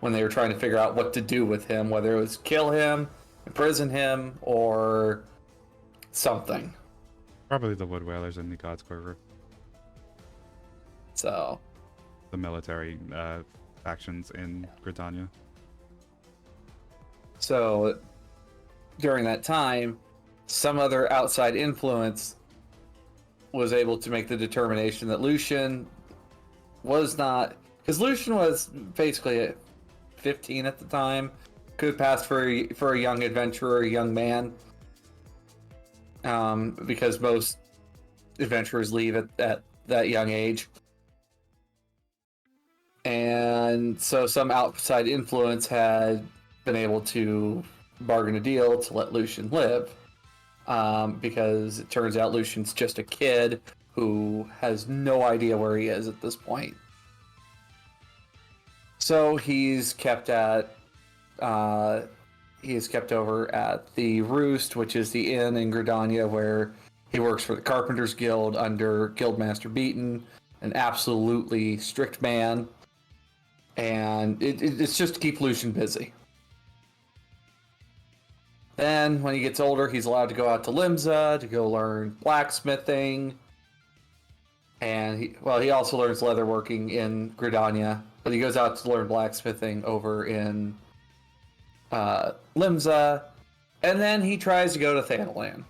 when they were trying to figure out what to do with him, whether it was kill him, imprison him, or something. Probably the Wood Whalers and the God's Quiver. So, the military factions in Gridania. So, during that time, some other outside influence was able to make the determination that Lucian was not... Because Lucian was basically 15 at the time, could have passed for a young adventurer, a young man, because most adventurers leave at that young age. And so some outside influence had been able to bargain a deal to let Lucian live, because it turns out Lucian's just a kid who has no idea where he is at this point. So he's kept over at the Roost, which is the inn in Gridania where he works for the Carpenters Guild under Guildmaster Beaton, an absolutely strict man. And it's just to keep Lucian busy. Then, when he gets older, he's allowed to go out to Limsa to go learn blacksmithing. And he also learns leatherworking in Gridania, but he goes out to learn blacksmithing over in Limsa. And then he tries to go to Thanalan.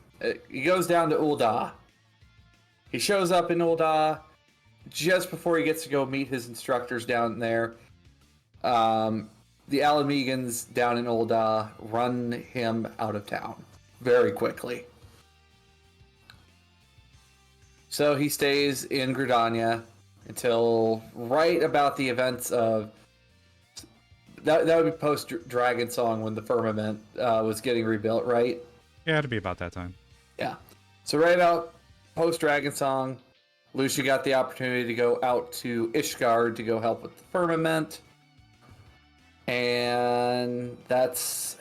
He goes down to Ul'dah. He shows up in Ul'dah just before he gets to go meet his instructors down there. The Alamegans down in Ul'dah run him out of town very quickly. So he stays in Gridania until right about the events of... That would be post-Dragon Song when the Firmament was getting rebuilt, right? Yeah, it'd be about that time. Yeah. So right about post-Dragon Song, Lucian got the opportunity to go out to Ishgard to go help with the Firmament. And that's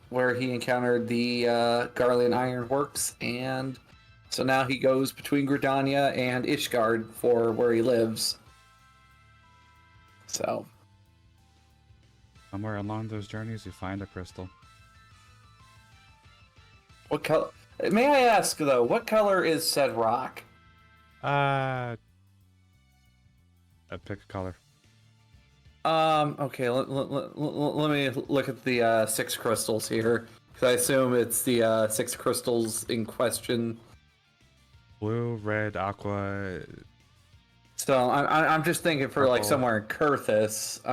where he encountered the Garlean Ironworks, and so now he goes between Gridania and Ishgard for where he lives. So somewhere along those journeys, you find a crystal. What color? May I ask though? What color is said rock? Pick a color. Okay. Let me look at the 6 crystals here, because I assume it's the 6 crystals in question. Blue, red, aqua. So I'm just thinking for like Purple. somewhere in Kurthus.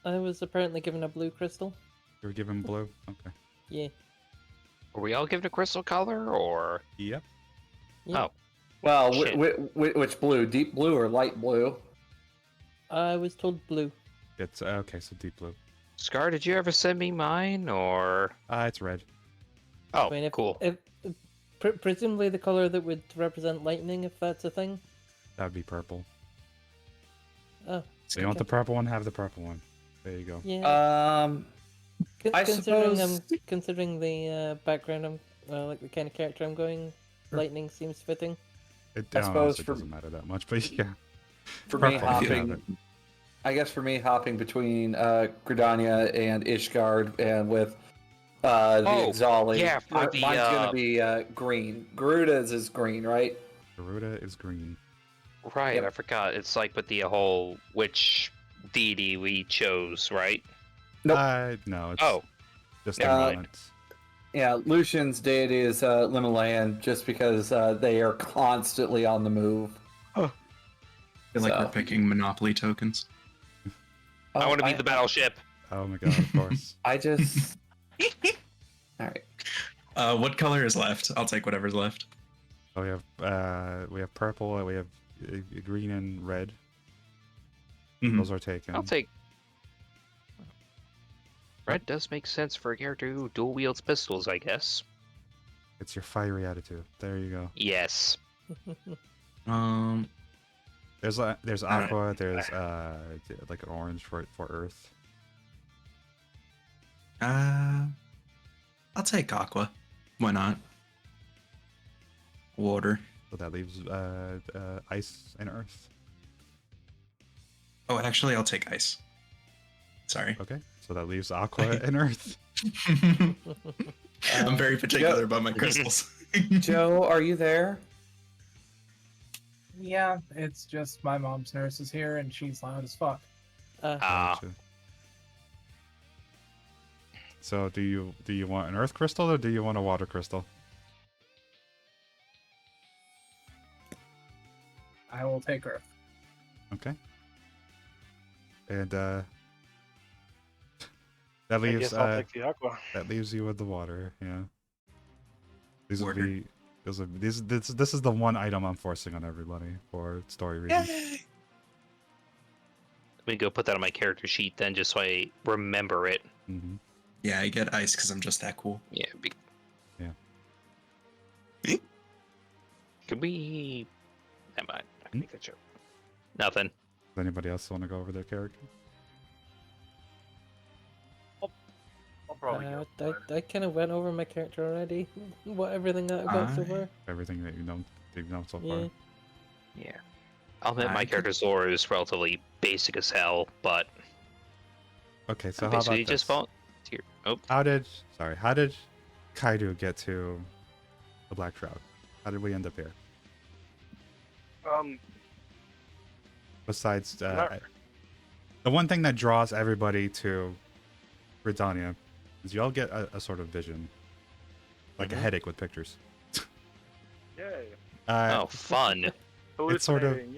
I was apparently given a blue crystal. You were given blue. Okay. Yeah. Were we all given a crystal color, or? Yep. Yeah. Oh, Well, Shit. which blue? Deep blue or light blue? I was told blue. It's okay. So deep blue. Scar, did you ever send me mine, or? It's red. Oh, I mean, cool. Presumably the color that would represent lightning, if that's a thing. That would be purple. Oh. So you want okay. the purple one? Have the purple one. There you go. Yeah. I Considering suppose- considering the background, like the kind of character I'm going, Sure. lightning seems fitting. It I suppose honestly for- doesn't matter that much, but yeah. For me, Purple, if you have hopping. I guess for me, hopping between Gridania and Ishgard, and with the Oh, Exali, yeah, for mine's the, gonna be green. Garuda's is green, right? Garuda is green. Right, Yep. I forgot. It's like with the whole which deity we chose, right? Nope. No, it's Oh, just never the mind. elements. Yeah, Lucian's deity is Limaland, just because they are constantly on the move. I feel like So- we're picking Monopoly tokens. I want to be the battleship. Oh my god, of course. I just. All right. What color is left? I'll take whatever's left. So we have purple, we have green and red. Mhm. Those are taken. I'll take. Red does make sense for a character who dual wields pistols, I guess. It's your fiery attitude. There you go. Yes. There's Alright. aqua. There's like an orange for earth. I'll take aqua. Why not? Water. So that leaves ice and earth. Oh, actually, I'll take ice. Sorry. Okay. So that leaves aqua and earth. I'm very particular about my crystals. Joe, are you there? Yeah, it's just my mom's nurse is here and she's loud as fuck. Ah. Gotcha. So do you want an earth crystal or do you want a water crystal? I will take Earth. Okay. And that I leaves guess I'll take the aqua. that leaves you with the water. Yeah. These will Water. be this is the one item I'm forcing on everybody for story reasons. Yay! Let me go put that on my character sheet then, just so I remember it. Hmm. Yeah, I get ice because I'm just that cool. Yeah. Yeah. Could we? Never mind. I can Hmm? make that joke. Nothing. Does anybody else want to go over their character? I'll probably go. I kind of went over my character already. Everything that I've got so I- far. Everything that you know so Yeah. far. Yeah. I'll admit my I could- character's lore is relatively basic as hell, but Okay, so I'm how about basically this? just volunteer. Oh, How did Kaido get to the Black Shroud? How did we end up here? Besides, Not- the one thing that draws everybody to Britannia is you all get a sort of vision, like a headache with pictures. Yay. oh, fun. It's sort of- Hallucinating,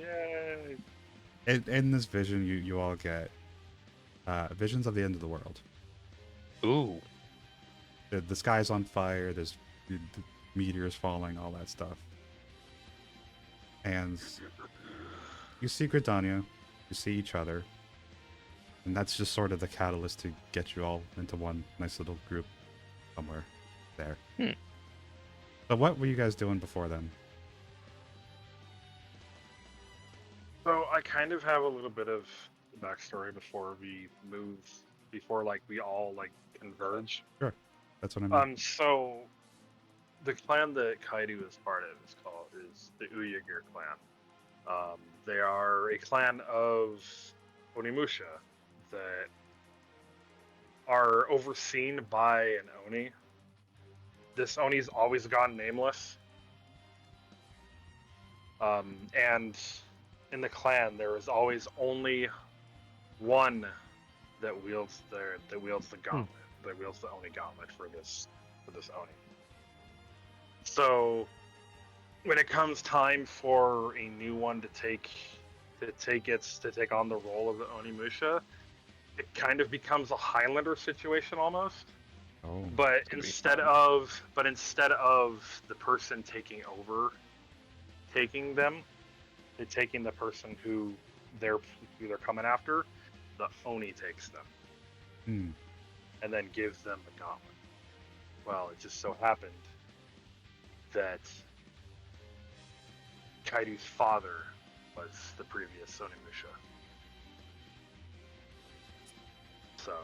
Yay. In this vision, you all get visions of the end of the world. Ooh. The sky's on fire. There's the meteors falling, all that stuff. And you see Gridania, you see each other, and that's just sort of the catalyst to get you all into one nice little group somewhere there. So what were you guys doing before then? So I kind of have a little bit of backstory before we move, before like we all like converge. That's what I mean. So the clan that Kaido is part of is the Uyghur clan. They are a clan of Onimusha that are overseen by an Oni. This Oni's always gone nameless. And in the clan there is always only one that wields the gauntlet, that wields the Oni gauntlet for this Oni. So when it comes time for a new one to take on the role of the Onimusha, it kind of becomes a Highlander situation almost. Oh. But instead of the person taking them, they're taking the person who they're coming after. The Oni takes them and then gives them the gauntlet. Well, it just so happened that Kaido's father was the previous Onimusha. So,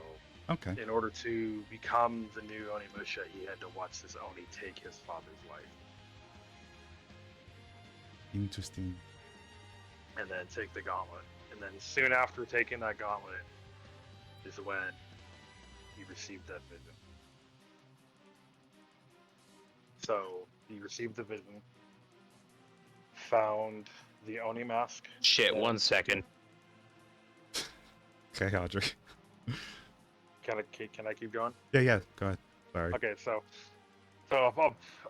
Okay. in order to become the new Onimusha, he had to watch this Oni take his father's life. Interesting. And then take the gauntlet. And then soon after taking that gauntlet is when he received that vision. So, he received the vision, found the Oni mask. Shit, 1 second. Okay, Audrey. Can I keep going? Yeah, go ahead. Sorry. Okay, so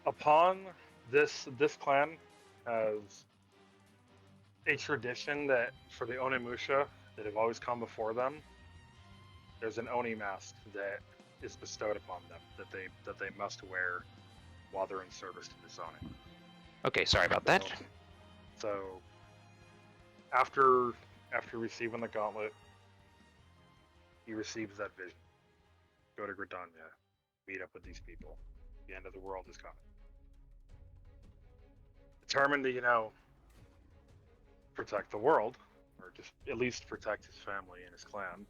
upon this clan has a tradition that for the Onimusha that have always come before them, there's an Oni mask that is bestowed upon them that they must wear while they're in service to this Oni. Okay, sorry about that. So after receiving the gauntlet, he receives that vision. Go to Gridania, meet up with these people. The end of the world is coming. Determined to, protect the world, or just at least protect his family and his clan,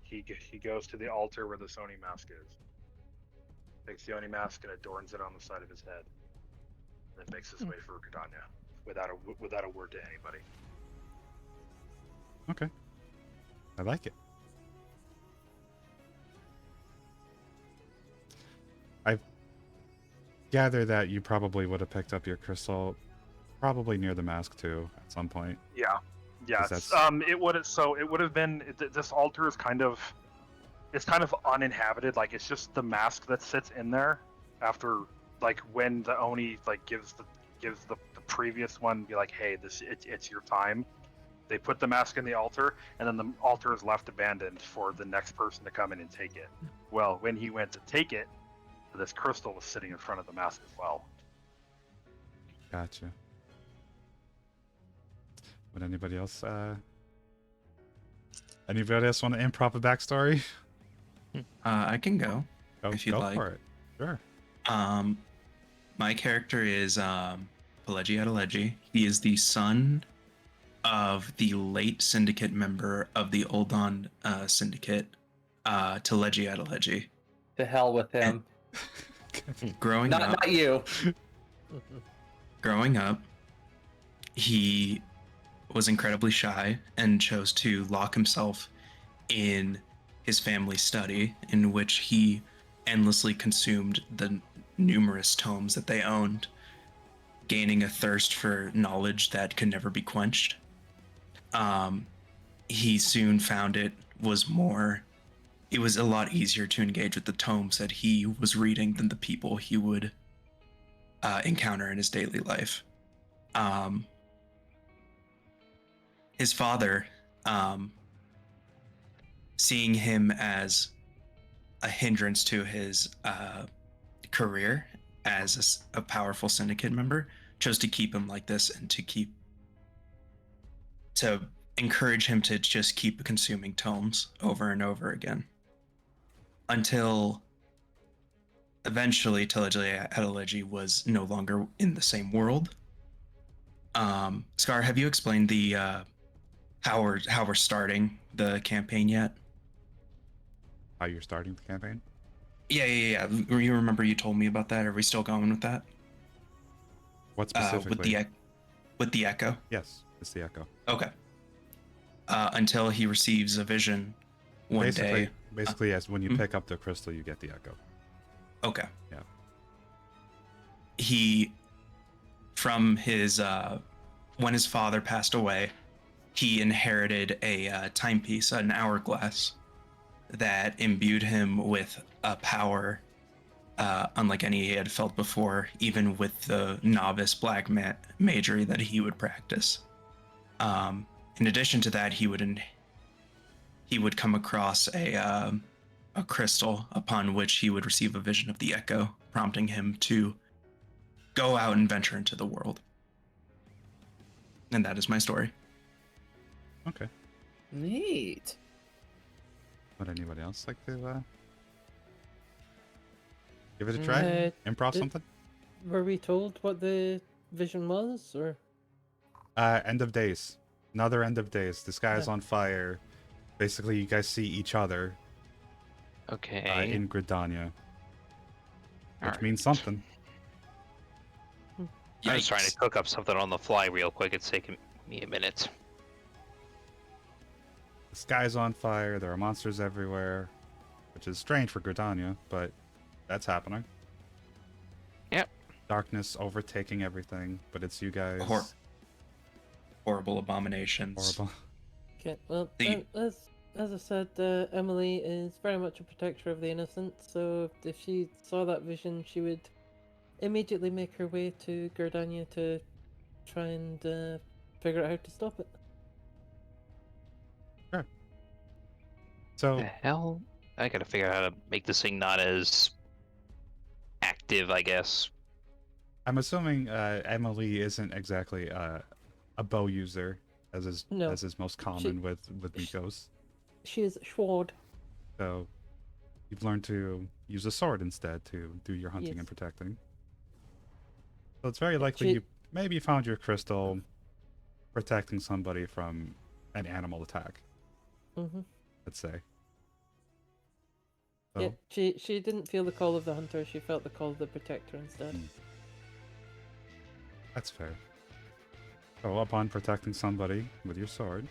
he goes to the altar where the Oni mask is. Takes the Oni mask and adorns it on the side of his head. And then makes his way for Gridania without a word to anybody. Okay. I like it. I gather that you probably would have picked up your crystal probably near the mask too at some point. Yeah. Yes. It would have been this altar is kind of uninhabited. Like it's just the mask that sits in there after when the Oni gives the previous one be like, hey, it's your time. They put the mask in the altar, and then the altar is left abandoned for the next person to come in and take it. Well, when he went to take it, this crystal was sitting in front of the mask as well. Gotcha. Would anybody else want to improv a backstory? I can go if you'd like. Go for it. Sure. My character is Pelegi Adeleji. He is the son of the late syndicate member of the Oldon syndicate, Teleji Adeleji. To hell with him. Growing up, not you. Growing up, he was incredibly shy and chose to lock himself in his family study, in which he endlessly consumed the numerous tomes that they owned, gaining a thirst for knowledge that could never be quenched. He soon found it was a lot easier to engage with the tomes that he was reading than the people he would encounter in his daily life. His father, seeing him as a hindrance to his career as a powerful syndicate member, chose to keep him like this and to encourage him to just keep consuming tomes over and over again. Until eventually Teleji Adeleji was no longer in the same world. Scar, have you explained the how we're starting the campaign yet? How you're starting the campaign? Yeah. You remember you told me about that? Are we still going with that? What specifically? With the echo? Yes, it's the echo. Okay. Until he receives a vision one day. Basically, yes, when you pick up the crystal, you get the echo. Okay. Yeah. He, from his when his father passed away, he inherited a timepiece, an hourglass, that imbued him with a power unlike any he had felt before, even with the novice black magery that he would practice. In addition to that, he would come across a crystal upon which he would receive a vision of the echo, prompting him to go out and venture into the world. And that is my story. Okay. Neat. Would anybody else like to give it a try? Improv something? Were we told what the vision was, or? End of days. Another end of days. The sky is on fire. Basically, you guys see each other Okay. in Gridania. Which Alright. means something. I was trying to cook up something on the fly real quick. It's taking me a minute. The sky's on fire. There are monsters everywhere. Which is strange for Gridania, but that's happening. Yep. Darkness overtaking everything, but it's you guys. Horrible abominations. Horrible. Okay, well, The- as I said, Emily is very much a protector of the innocent, so if she saw that vision, she would immediately make her way to Gerdania to try and figure out how to stop it. So, The hell? I gotta figure out how to make this thing not as active, I guess. I'm assuming Emily isn't exactly a bow user, as is No. as is most common with Mikos. She is Schwad. So you've learned to use a sword instead to do your hunting Yes. and protecting. So it's very likely She- you maybe found your crystal protecting somebody from an animal attack, Mm-hmm. let's say. So, Yeah, she didn't feel the call of the hunter, she felt the call of the protector instead. Mm. That's fair. So upon protecting somebody with your sword,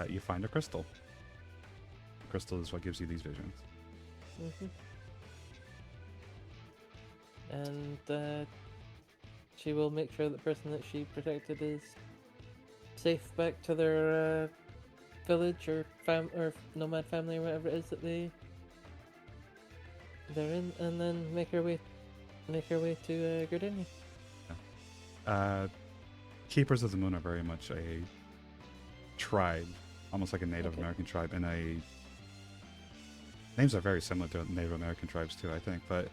you find a crystal. The crystal is what gives you these visions. Mm-hmm. And she will make sure the person that she protected is safe back to their village or nomad family or whatever it is that they're in, and then make her way to Gardenia. Keepers of the Moon are very much a tribe, almost like a Native Okay. American tribe, and names are very similar to Native American tribes too, I think, but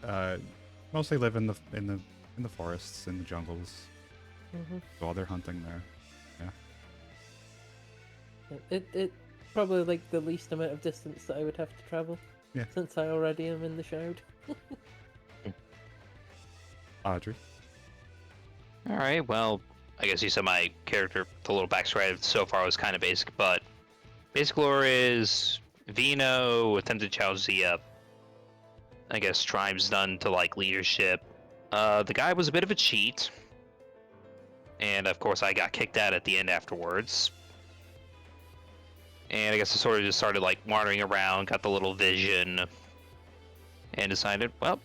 mostly live in the forests, in the jungles, Mm-hmm. while they're hunting there. It probably like the least amount of distance that I would have to travel. Yeah. Since I already am in the Shroud. Audrey. Alright, well, I guess you said my character, the little backstory so far was kind of basic, but basic lore is Vino attempted to challenge the, I guess, tribes done to, like, leadership. The guy was a bit of a cheat, and of course I got kicked out at the end afterwards. And I guess I sort of just started, like, wandering around, got the little vision, and decided, well,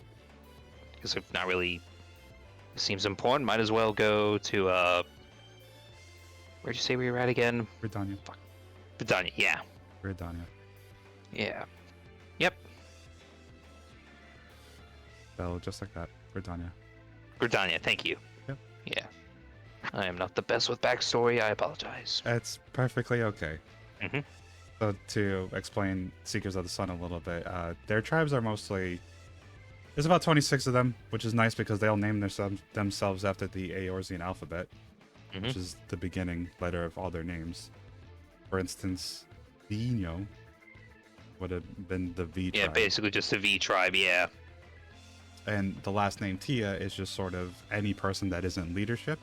I guess if not really seems important, might as well go to, where'd you say we were at again? Gridania. Vidania, yeah. Gridania. Yeah. Yep. So just like that, Gridania. Gridania, thank you. Yep. Yeah. I am not the best with backstory, I apologize. It's perfectly okay. Mhm. So to explain Seekers of the Sun a little bit, their tribes are mostly... There's about 26 of them, which is nice because they all name themselves after the Eorzean alphabet, which Mhm. is the beginning letter of all their names. For instance, Vino would have been the V Yeah, tribe. basically just a V tribe, yeah. And the last name Tia is just sort of any person that isn't leadership.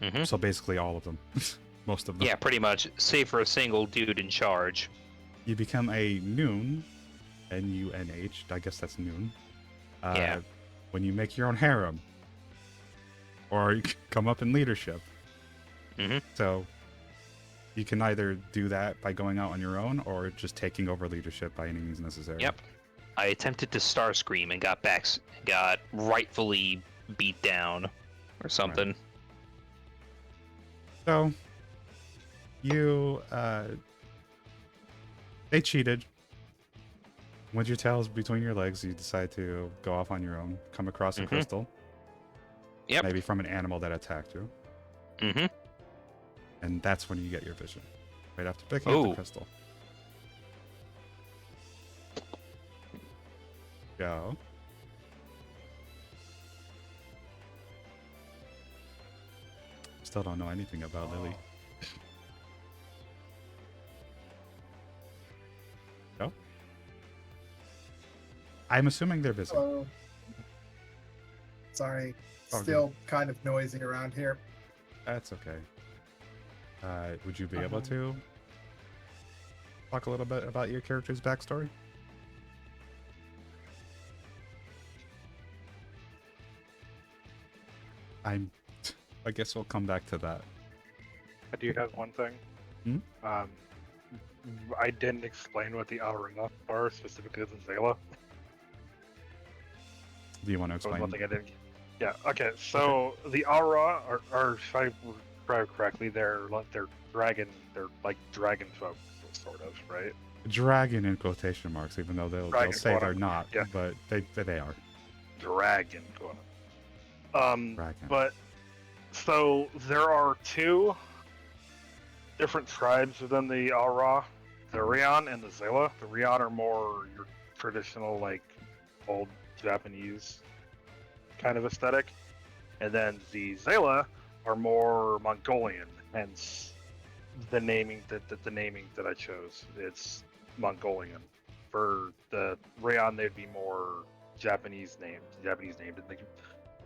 Mhm. So basically all of them. Most of them. Yeah, pretty much, save for a single dude in charge. You become a Noon, N-U-N-H, I guess that's Noon. Yeah. When you make your own harem. Or you come up in leadership. Mhm. So you can either do that by going out on your own or just taking over leadership by any means necessary. Yep. I attempted to Starscream and got rightfully beat down or something. So, you, they cheated. With your tails between your legs, you decide to go off on your own, come across a crystal. Yep. Maybe from an animal that attacked you. Mm-hmm. And that's when you get your vision. Right after picking up Ooh. the crystal. Go. Still don't know anything about Lily. Go. I'm assuming they're busy. Hello. Sorry, Oh, still kind of noisy around here. That's okay. Would you be able to talk a little bit about your character's backstory? I guess we'll come back to that. I do have one thing. Hmm? I didn't explain what the Alruna are, specifically the Zayla. Do you want to That was explain? one thing I didn't. Yeah. Okay. So the Aura are, if I remember correctly, they're dragon. They're like dragon folk, sort of, right? Dragon in quotation marks, even though they'll Dragon, say they're quote-unquote, not, yeah. but they are. Dragon. Dragon. But so there are two different tribes within the Aura, the Rion and the Zayla. The Rion are more your traditional, like, old Japanese kind of aesthetic, and then the Zayla are more Mongolian, hence the naming that I chose. It's Mongolian. For the Rion, they'd be more Japanese named.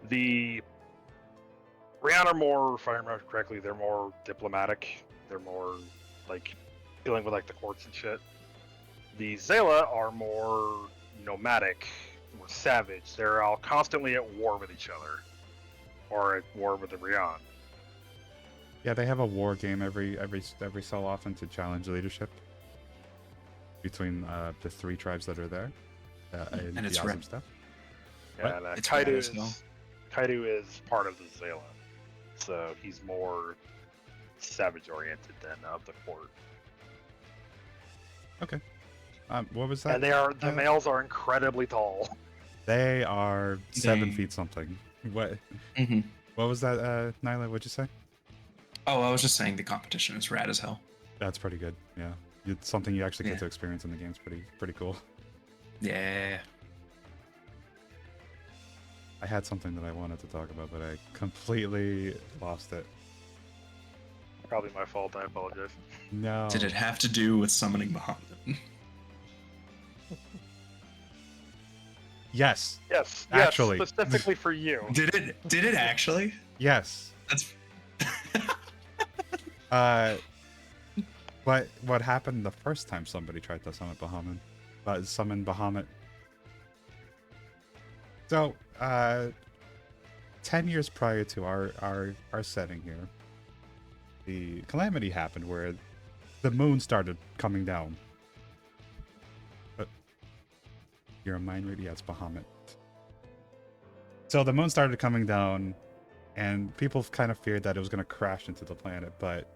The Rion are more, if I remember correctly, they're more diplomatic. They're more like dealing with like the courts and shit. The Zayla are more nomadic, more savage. They're all constantly at war with each other, or at war with the Rion. Yeah, they have a war game every so often to challenge leadership between the three tribes that are there. And it's the awesome red. stuff. Yeah, and, It's Kaido rad as hell. is part of the Zayla, so he's more savage oriented than of the court. Okay. What was that? And the males are incredibly tall. They are 7 They- feet something. What? hmm What was that, Nyla? What'd you say? Oh, I was just saying the competition is rad as hell. That's pretty good. Yeah, it's something you actually get Yeah. to experience in the game's pretty cool. Yeah. I had something that I wanted to talk about, but I completely lost it. Probably my fault. I apologize. No. Did it have to do with summoning Bahamut? Yes. Yes, Actually. yes, specifically for you. Did it actually? Yes. That's But what happened the first time somebody tried to summon Bahamut? So, 10 years prior to our setting here, the calamity happened where the moon started coming down. But you're a mind reader? Yeah, it's Bahamut. So the moon started coming down, and people kind of feared that it was going to crash into the planet, but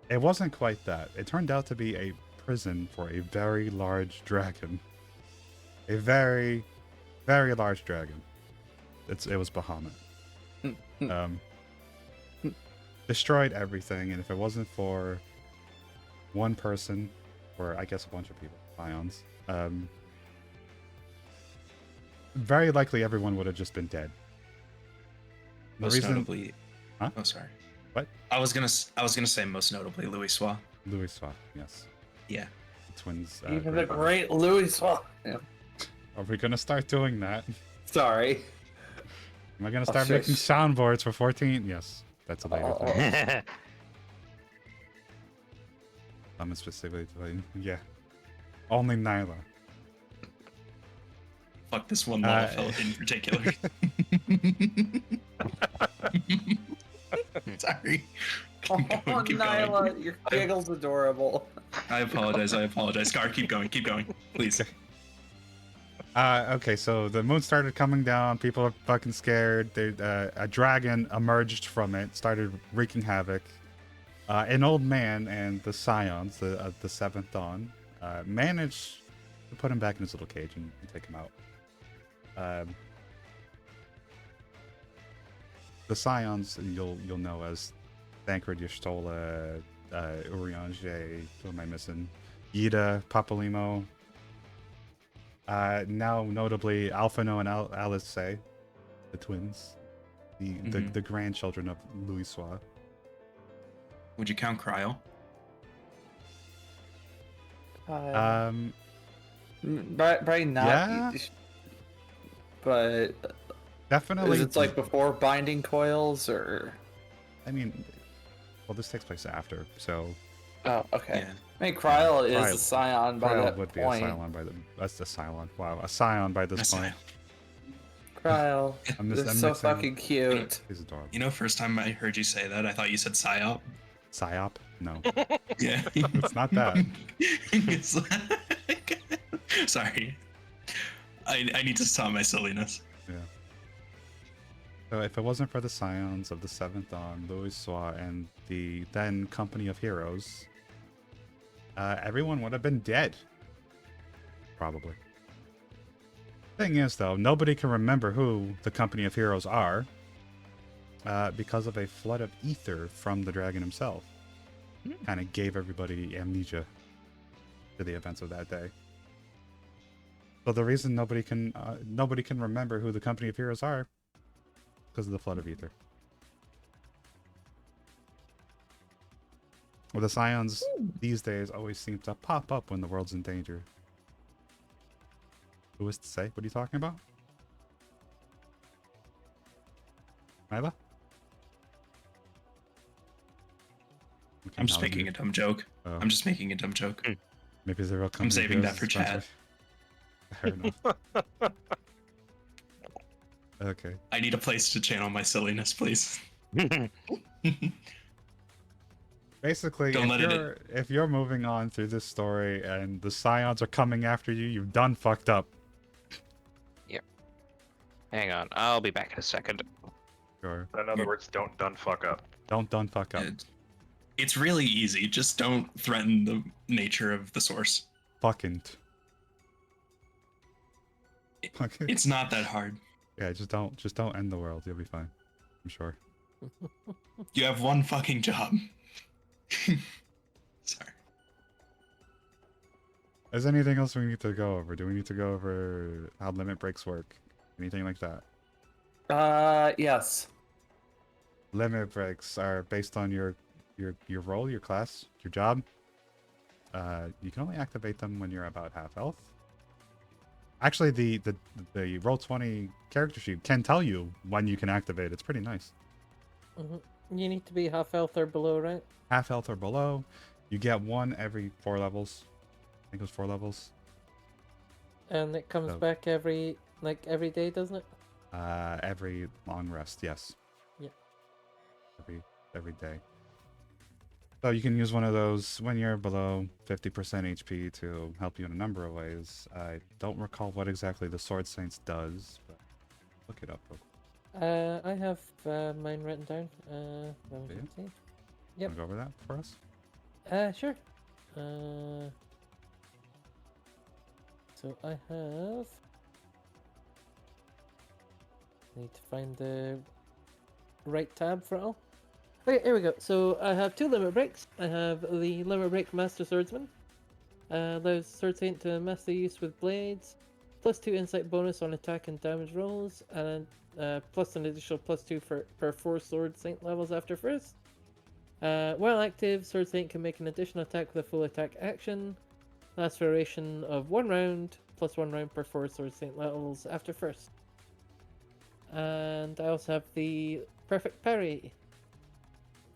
it wasn't quite that. It turned out to be a prison for a very large dragon. A very, very large dragon. It was Bahamut. Destroyed everything, and if it wasn't for one person, or I guess a bunch of people, Ions, very likely everyone would have just been dead. The most reason, notably. Huh? Oh, sorry. What? I was gonna say most notably Louis Swa. Louis Swa, yes, Yeah. the twins. Even the grandfather. great Louis Swan. Yeah. Are we gonna start doing that? Sorry. Am I gonna Oh, start making shush. soundboards for 14? Yes, that's a later Oh. thing. I'm specifically telling yeah. Only Nyla. Fuck this one Uh, Lalafell in particular. Sorry. Oh, Keep going, keep going. Nyla, your giggle's adorable. I apologize. Scar, keep going, please. Okay, so the moon started coming down. People are fucking scared. A dragon emerged from it, started wreaking havoc. An old man and the scions, the seventh dawn, managed to put him back in his little cage and take him out. The scions you'll know as Thancred, Y'shtola, Urianger. Who am I missing? Yida, Papalimo. Now notably Alphino and Alice, the twins, the grandchildren of Louis Soir. Would you count Cryo? Probably not. Yeah. But Definitely. it's like before binding coils, or? I mean, well, this takes place after, so. Oh, okay. Yeah. I mean, Kryl is Kryl- a scion by Cryo that would point. be a Cylon by the. That's a Cylon. Wow, a Scion by this point. Kryl, I'm they're I'm so mixing- fucking cute. He's adorable. You know, first time I heard you say that, I thought you said psyop. Psyop? No, Yeah. it's not that. It's like... Sorry. I need to stop my silliness. Yeah. So if it wasn't for the Scions of the Seventh Dawn, Louis Soir, and the then Company of Heroes, everyone would have been dead. Probably. Thing is, though, nobody can remember who the Company of Heroes are because of a flood of ether from the dragon himself. Kind of gave everybody amnesia to the events of that day. So the reason nobody can remember who the Company of Heroes are because of the flood of ether. Well, the Scions these days always seem to pop up when the world's in danger. Who is to say? What are you talking about? Nyla? Okay, I'm just now making you- a dumb joke. Oh, I'm just making a dumb joke. maybe the real I'm Company of saving that Heroes for is chat. Fair enough. Okay. I need a place to channel my silliness, please. Basically, Don't let if you're moving on through this story and the Scions are coming after you, you've done fucked up. Hang on, I'll be back in a second. Sure. In other words, don't done fuck up. Don't done fuck up. It's really easy. Just don't threaten the nature of the source. Fucking. Fucking. It's not that hard. Yeah, just don't end the world. You'll be fine. I'm sure. You have one fucking job. Sorry. Is there anything else we need to go over? Do we need to go over how limit breaks work? Anything like that? Yes. Limit breaks are based on your role, your class, your job. You can only activate them when you're about half health. Actually, the Roll20 character sheet can tell you when you can activate. It's pretty nice. You need to be half health or below, right? Half health or below. You get one every 4 levels. I think it was 4 levels. And it comes So- back every day, doesn't it? Every long rest, yes. Yeah. Every day. So you can use one of those when you're below 50% HP to help you in a number of ways. I don't recall what exactly the Sword Saints does, but look it up real quick. I have mine written down. Let me Yeah? see. Yep. Wanna go over that for us? Sure. So I have. Need to find the right tab for it all. Okay, here we go. So I have 2 limit breaks. I have the limit break Master Swordsman. Allows Sword Saint to master use with blades. +2 insight bonus on attack and damage rolls, and plus an additional +2 per 4 Sword Saint levels after first. While active, Sword Saint can make an additional attack with a full attack action. Lasts for a duration of 1 round, +1 round per 4 Sword Saint levels after first. And I also have the Perfect Parry.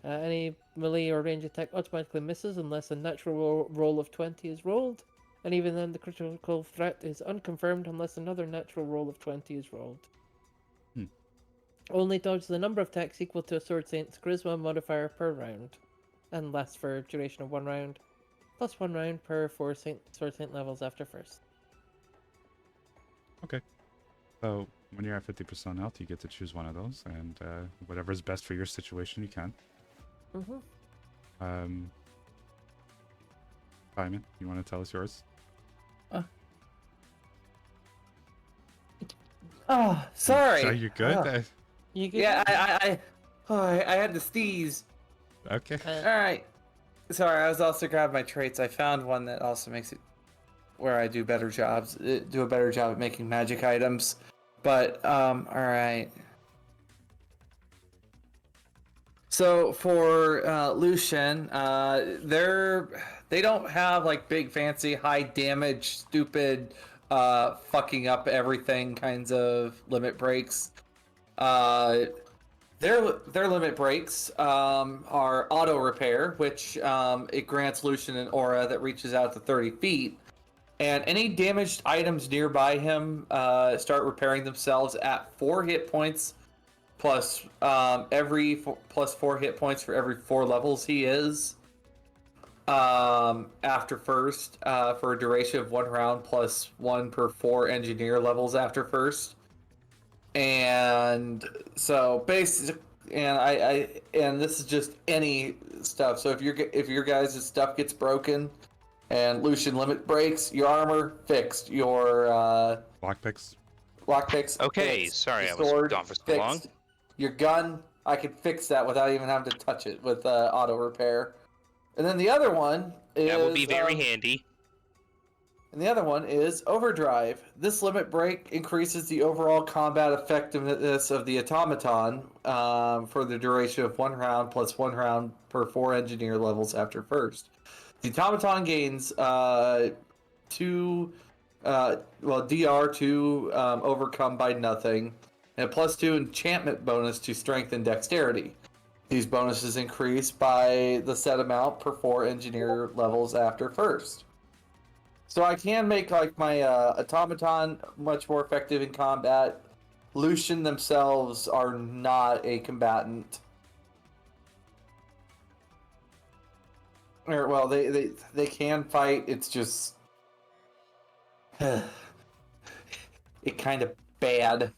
Any melee or range attack automatically misses unless a natural roll of 20 is rolled. And even then, the critical threat is unconfirmed unless another natural roll of 20 is rolled. Only dodges the number of attacks equal to a Sword Saint's Charisma modifier per round. And lasts for a duration of 1 round, +1 round per 4 Sword Saint levels after first. Okay. So when you're at 50% health, you get to choose one of those, and whatever is best for your situation, you can. Simon, you want to tell us yours? Oh, sorry. Are you good? Oh. You good? Yeah, I had to sneeze. Okay. All right. Sorry, I was also grabbing my traits. I found one that also makes it where I do better jobs, do a better job at making magic items. But all right. So for Lucian, they don't have like big fancy high damage stupid fucking up everything kinds of limit breaks. Their limit breaks are auto repair, which it grants Lucian an aura that reaches out to 30 feet, and any damaged items nearby him start repairing themselves at 4 hit points plus plus 4 hit points for every 4 levels he is. After first, for a duration of 1 round plus 1 per 4 engineer levels after first. And so and this is just any stuff. So if your guys' stuff gets broken and Lucian limit breaks, your armor fixed, your Lockpicks. Okay, fixed, sorry, your I was sword gone for so fixed, long. your gun, I could fix that without even having to touch it with auto repair. And then the other one is That would be very handy. And the other one is Overdrive. This limit break increases the overall combat effectiveness of the automaton for the duration of 1 round plus 1 round per 4 engineer levels after first. The automaton gains DR to overcome by nothing, and a +2 enchantment bonus to strength and dexterity. These bonuses increase by the set amount per 4 engineer levels after first. So I can make like my automaton much more effective in combat. Lucian themselves are not a combatant. Or well, they can fight. It's just it kind of bad.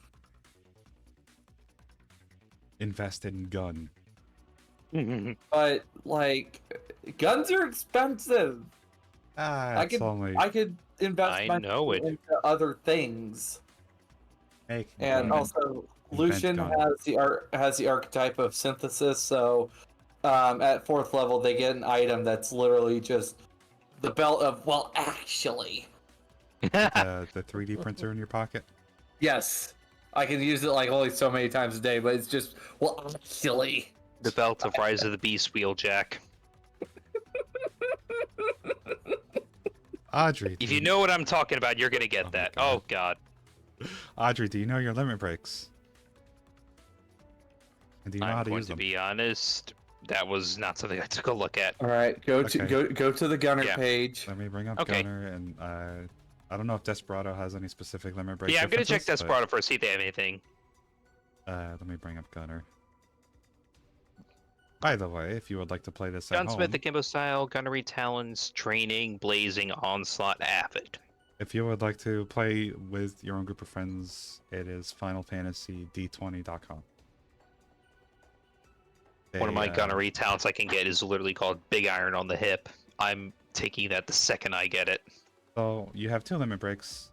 Invest in gun. But like guns are expensive. I could invest my money into other things. And also, Lucian has the archetype of synthesis. So, at 4th level, they get an item that's literally just the belt of actually. The 3D printer in your pocket. Yes, I can use it like only so many times a day, but it's just actually. The belt of Rise of the Beast Wheeljack. Audrey. If you know what I'm talking about, you're gonna get that. Oh god. Audrey, do you know your limit breaks? And do you know how to use them? To be honest, that was not something I took a look at. All right, go to the Gunner page. Let me bring up Gunner, and I don't know if Desperado has any specific limit breaks. Yeah, I'm gonna check Desperado first, see if they have anything. Let me bring up Gunner. By the way, if you would like to play this at home... Gunsmith, Akimbo Style, Gunnery Talons, Training, Blazing, Onslaught, Avid. If you would like to play with your own group of friends, it is FinalFantasyD20.com. One of my gunnery talents I can get is literally called Big Iron on the Hip. I'm taking that the second I get it. So, you have 2 limit breaks.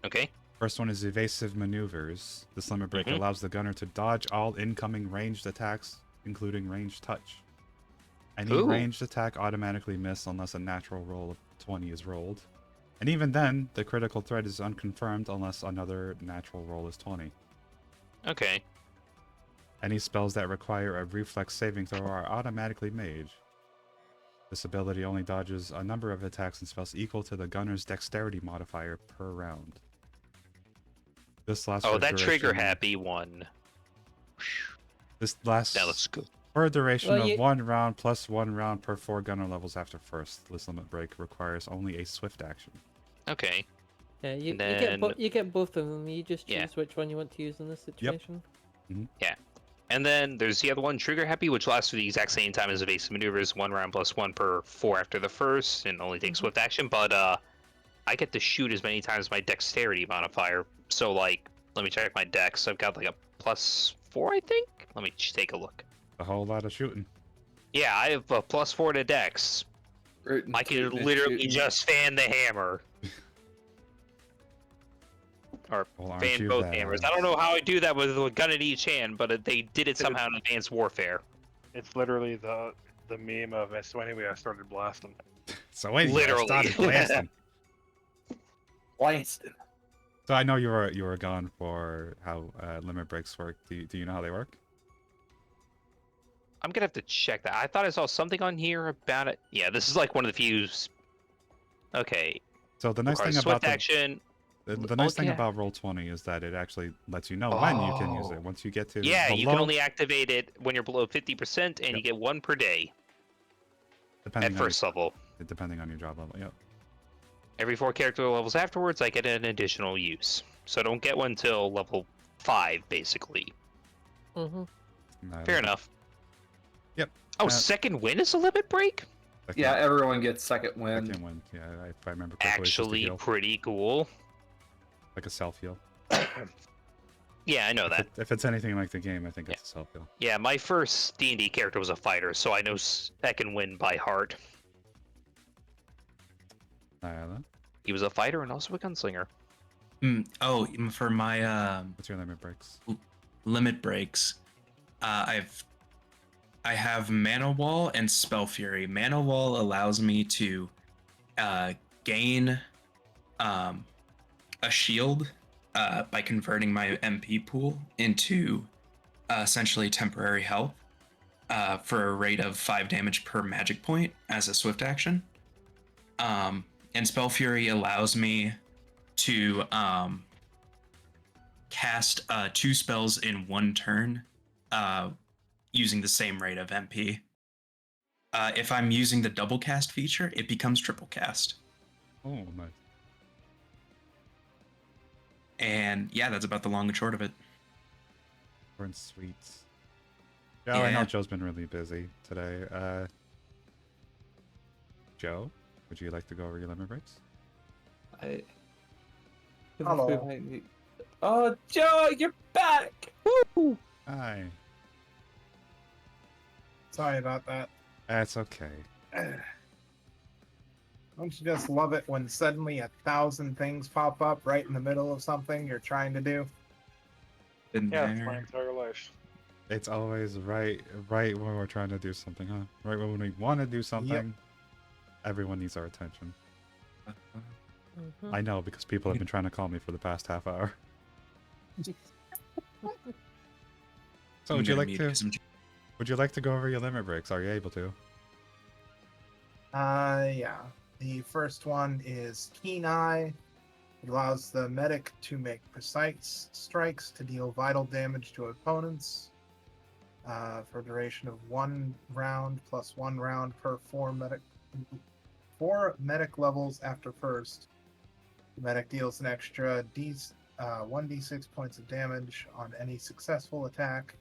Okay. First one is Evasive Maneuvers. This limit break allows the gunner to dodge all incoming ranged attacks, including ranged touch. Any ranged attack automatically miss unless a natural roll of 20 is rolled. And even then, the critical threat is unconfirmed unless another natural roll is 20. Okay. Any spells that require a reflex saving throw are automatically made. This ability only dodges a number of attacks and spells equal to the gunner's dexterity modifier per round. This lasts for that trigger happy one. This lasts that looks good. For a duration of 1 round plus 1 round per 4 gunner levels after first. This limit break requires only a swift action. Okay. Yeah, you get both of them. You just choose which one you want to use in this situation. Yep. Mm-hmm. Yeah. And then there's the other one, Trigger Happy, which lasts for the exact same time as Evasive Maneuvers, 1 round plus 1 per 4 after the first, and only takes swift action. But I get to shoot as many times as my dexterity modifier. So like, let me check my dex. I've got like a +4, I think. Let me take a look. A whole lot of shooting. Yeah, I have a +4 to dex. Rootin' I can tootin' literally shootin'. just fan the hammer. Or Well, aren't fan you both hammers. I don't know how I do that with a gun in each hand, but they did it somehow in Advanced Warfare. It's literally the meme of so anyway I started blasting. So anyway, Literally. I started blasting. Blasting. So I know you were gone for how limit breaks work. Do you know how they work? I'm gonna have to check that. I thought I saw something on here about it. Yeah, this is like one of the few. Okay. So the nice Requires thing swift about action. the nice thing yeah. about Roll20 is that it actually lets you know when you can use it. Once you get to Yeah, you can below, only activate it when you're below 50%, and Yep. you get 1 per day depending at on first level. depending on your job level. Yep. Every 4 character levels afterwards, I get an additional use. So I don't get one till level 5, basically. Mm-hmm. Fair enough. Yep. Oh, second win is a limit break? Yeah, everyone gets second win. Second win. Yeah, if I remember correctly, it's just a Actually, heal, pretty cool. like a self heal. Yeah, I know that. If it's anything like the game, I think it's a self heal. Yeah, my first D&D character was a fighter, so I know second win by heart. He was a fighter and also a gunslinger. For my What's your limit breaks? limit breaks, I have Mana Wall and Spell Fury. Mana Wall allows me to gain a shield by converting my MP pool into essentially temporary health for a rate of 5 damage per magic point as a swift action. And Spell Fury allows me to cast 2 spells in 1 turn using the same rate of MP. If I'm using the double cast feature, it becomes triple cast. Oh, nice. And yeah, that's about the long and short of it. Burn sweets. Joe, I know Yeah. Joe's been really busy today. Joe, would you like to go over your limit breaks? Hello. Oh, Joe, you're back! Woo! Hi. Sorry about that. That's okay. Don't you just love it when suddenly 1,000 things pop up right in the middle of something you're trying to do? Been Yeah, it's there. my entire life. It's always right when we're trying to do something, huh? Right when we want to do something, everyone needs our attention. Mm-hmm. I know, because people have been trying to call me for the past half hour. So would you like to go over your limit breaks? Are you able to? Yeah. The first one is Keen Eye. It allows the medic to make precise strikes to deal vital damage to opponents for a duration of 1 round plus 1 round per 4 medic levels after first. The medic deals an extra 1d6 points of damage on any successful attack,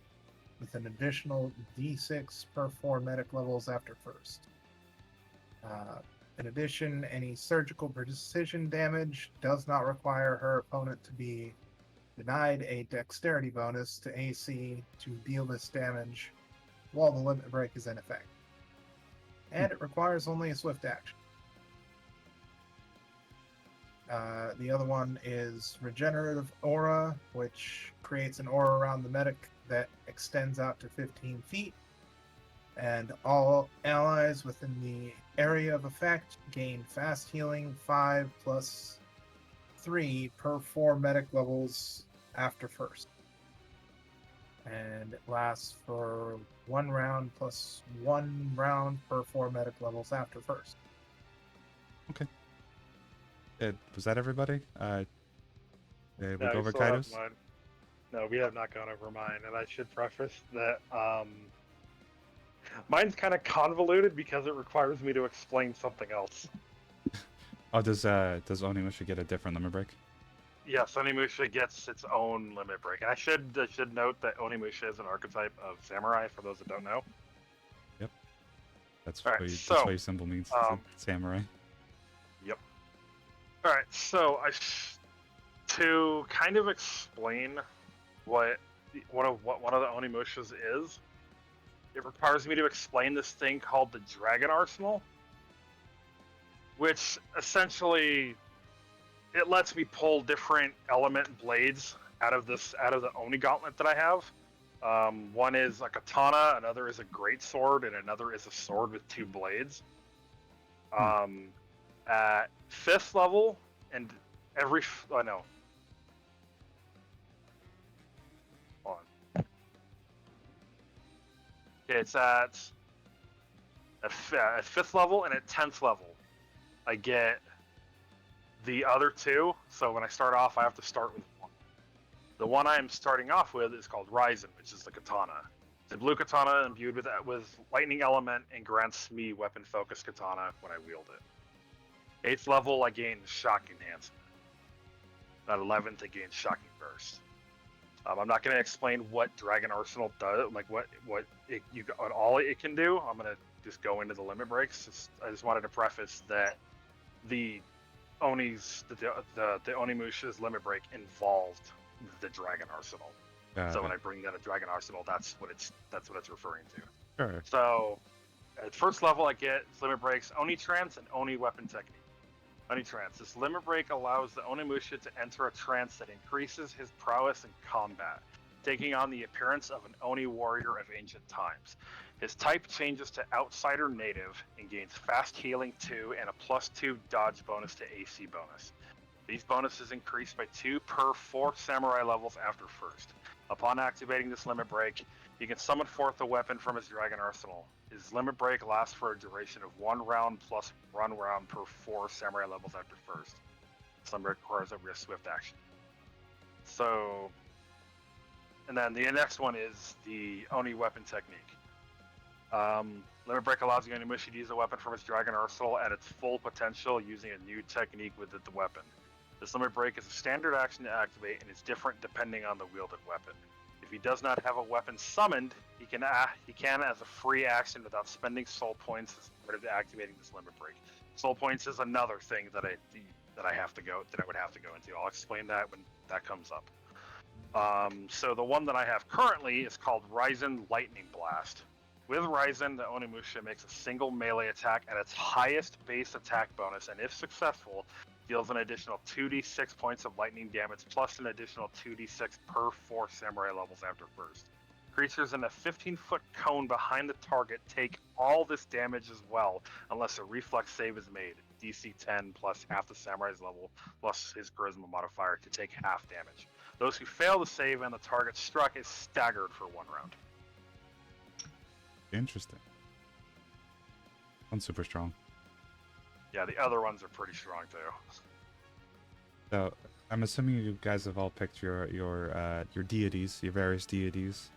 with an additional d6 per 4 medic levels after first. In addition, any surgical precision damage does not require her opponent to be denied a dexterity bonus to AC to deal this damage while the limit break is in effect. And it requires only a swift action. The other one is Regenerative Aura, which creates an aura around the medic that extends out to 15 feet. And all allies within the area of effect gain fast healing 5 plus 3 per 4 medic levels after first. And it lasts for 1 round plus 1 round per 4 medic levels after first. Okay. Was that everybody? Did we No, go you over still have Kaidos? mine. No, we have not gone over mine, and I should preface that mine's kind of convoluted because it requires me to explain something else. Oh, does Onimusha get a different limit break? Yes, Onimusha gets its own limit break. And I should note that Onimusha is an archetype of samurai, for those that don't know. That's All right, what so, that's what your symbol means. It's a samurai. Yep. All right, so to kind of explain what one of the Onimushas is, it requires me to explain this thing called the Dragon Arsenal, which essentially it lets me pull different element blades out of the Oni gauntlet that I have. One is a katana, another is a greatsword, and another is a sword with 2 blades. At 5th level, and every no. Hold on. Okay, it's at 5th level and at 10th level, I get the other 2. So when I start off, I have to start with 1. The one I am starting off with is called Ryzen, which is the katana. It's a blue katana imbued with lightning element and grants me weapon focus katana when I wield it. 8th level, I gain shock enhancement. At 11th, I gain shocking burst. I'm not going to explain what Dragon Arsenal does, like what all it can do. I'm going to just go into the limit breaks. I just wanted to preface that the Oni's, the Onimusha's limit break involved the Dragon Arsenal. So when I bring that a Dragon Arsenal, that's what it's referring to. Sure. So at 1st level, I get limit breaks, Oni trance, and Oni weapon technique. Oni trance. This limit break allows the Onimusha to enter a trance that increases his prowess in combat, taking on the appearance of an Oni warrior of ancient times. His type changes to Outsider Native and gains fast healing 2 and a +2 dodge bonus to AC bonus. These bonuses increase by 2 per 4 samurai levels after 1st. Upon activating this limit break, he can summon forth a weapon from his Dragon Arsenal. His limit break lasts for a duration of 1 round plus 1 round per 4 samurai levels after 1st. This limit requires a swift action. So, and then the next one is the Oni weapon technique. Limit break allows the Onimusha to use a weapon from his Dragon Arsenal at its full potential using a new technique with the weapon. This limit break is a standard action to activate and is different depending on the wielded weapon. If he does not have a weapon summoned, he can as a free action without spending soul points as part of activating this limit break. Soul points is another thing that I would have to go into. I'll explain that when that comes up. So the one that I have currently is called Ryzen Lightning Blast. With Ryzen, the Onimusha makes a single melee attack at its highest base attack bonus, and if successful, deals an additional 2d6 points of lightning damage plus an additional 2d6 per 4 samurai levels after 1st. Creatures in a 15-foot cone behind the target take all this damage as well, unless a reflex save is made. DC 10 plus half the samurai's level plus his charisma modifier to take half damage. Those who fail the save and the target struck is staggered for 1 round. Interesting. One's super strong. Yeah, the other ones are pretty strong too. So I'm assuming you guys have all picked your deities, your various deities.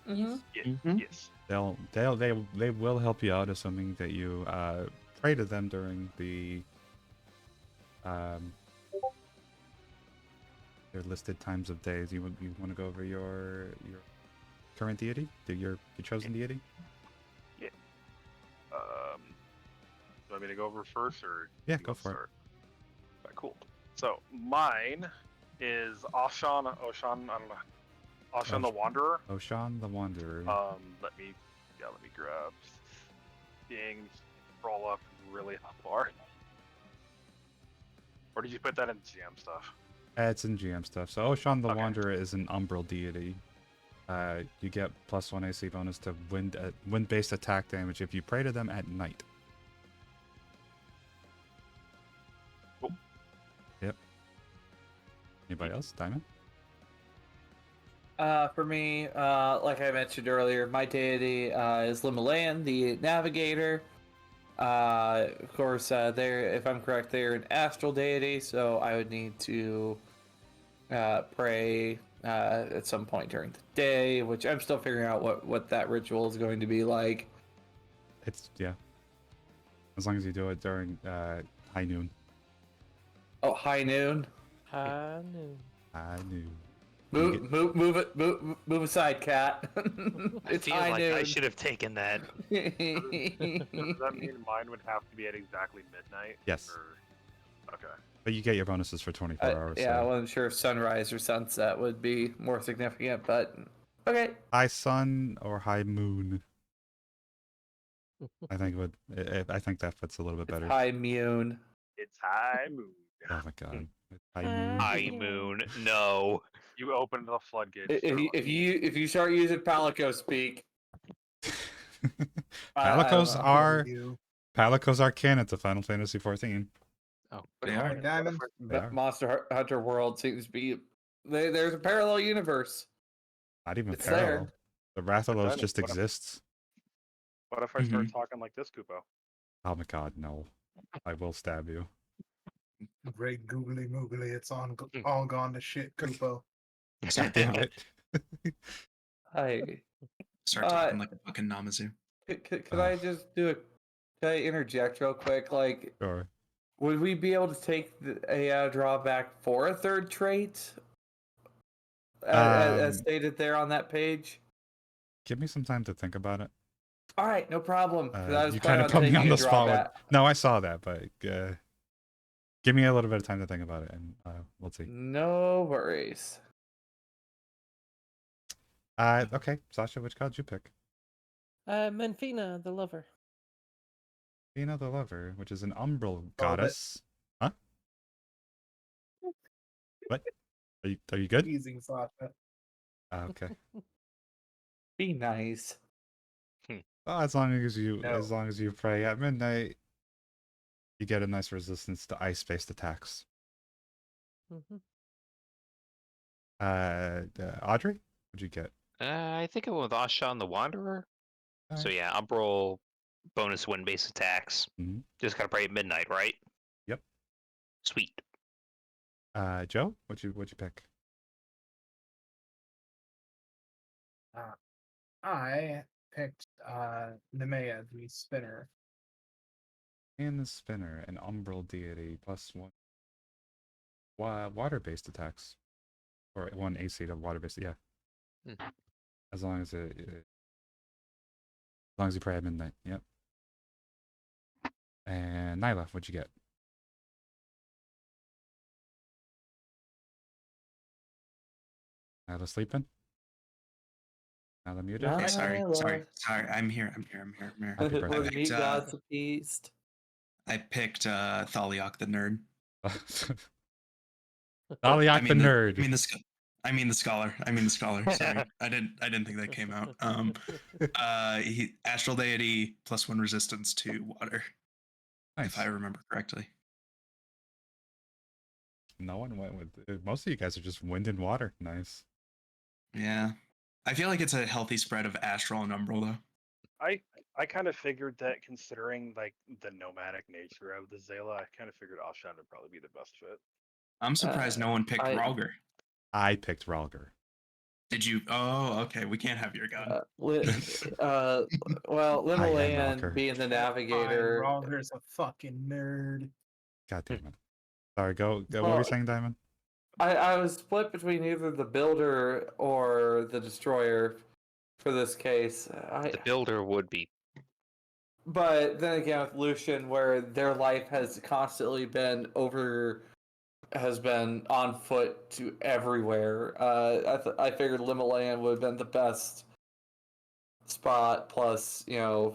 Mm-hmm. Yes. They will help you out, assuming that you pray to them during the their listed times of days. You want to go over your current deity, your chosen deity? Yeah. Do you want me to go over first, or yeah, go for it. Okay, cool. So mine is Oshan. I don't know. Oshan the Wanderer. Oshan the Wanderer. Let me grab things. Roll up really far. Or did you put that in GM stuff? It's in GM stuff. So Oshan the Wanderer is an umbral deity. You get +1 AC bonus to wind-based attack damage if you pray to them at night. Cool. Yep. Anybody else? Diamond? For me, like I mentioned earlier, my deity is Limalayan, the Navigator. Of course, they're, if I'm correct, they're an astral deity, so I would need to pray at some point during the day, which I'm still figuring out what that ritual is going to be like. It's, yeah. As long as you do it during high noon. Oh, high noon? High noon. High noon. Move aside, cat. I feel like I should have taken that. Does that mean mine would have to be at exactly midnight? Yes. Okay. But you get your bonuses for 24 hours. Yeah, I So. wasn't sure if sunrise or sunset would be more significant, but okay. High sun or high moon. I think I think that fits a little bit It's better. high moon. It's high moon. Oh my god. High moon. High moon. No. You opened the floodgates. If you start using Palico speak, Palicos I are You. Palicos are canon to Final Fantasy 14. Oh. They What are. if Diamond. They are. Monster Hunter World seems to be there's a parallel universe. Not even It's parallel. there. The Rathalos Diamond, just what if- exists. What if I start talking like this, Kupo? Oh my god, no. I will stab you. Great googly moogly. It's all gone to shit, Kupo. God damn it. I Start talking like a fucking Namazu. could I just do a can I interject real quick? Like, Sure. would we be able to take a drawback for a third trait, as stated there on that page? Give me some time to think about it. All right, no problem. 'cause I was You planning kind of put me taking on a the spot. drawback. No, I saw that, but give me a little bit of time to think about it, and we'll see. No worries. Okay, Sasha, which card did you pick? Menfina, the lover. Fina the Lover, which is an umbral bit. goddess. Huh? What? Are you good? Teasing Sasha. Okay. Be nice. Well, as long as No. you pray at midnight, you get a nice resistance to ice-based attacks. Mm-hmm. Audrey, what'd you get? I think I went with Ashan the Wanderer. So Alright. yeah, Umbral bonus win based attacks. Mhm. Just gotta pray at midnight, right? Yep. Sweet. Joe, what'd you pick? I picked Nemea, the spinner. And the spinner, an umbral deity, +1 water-based attacks, or 1 AC to water-based. Yeah. As long as you pray at midnight. Yep. And Nyla, what'd you get? Nyla sleeping? Nyla muted? Nah. Hey, sorry. Nyla. I'm here. Happy birthday. With me, picked, God's appeased. I picked Thaliok the nerd. Thaliok the nerd. I mean the scholar. Sorry, I didn't think that came out. He astral deity +1 resistance to water, Nice. if I remember correctly. No one went with. Most of you guys are just wind and water. Nice. Yeah, I feel like it's a healthy spread of astral and umbral though. I kind of figured that, considering like the nomadic nature of the Zela, I kind of figured Ashan would probably be the best fit. I'm surprised no one picked Ralger. I picked Ralger. Did you? Oh, okay. We can't have your gun. Well, Limaland Walker. being the navigator. Rogger's a fucking nerd. God damn it. Sorry, go. What were you saying, Diamond? I was split between either the builder or the destroyer for this case. The builder would be. But then again, with Lucian, where their life has constantly been on foot to everywhere. I figured Limaland would have been the best spot. Plus, and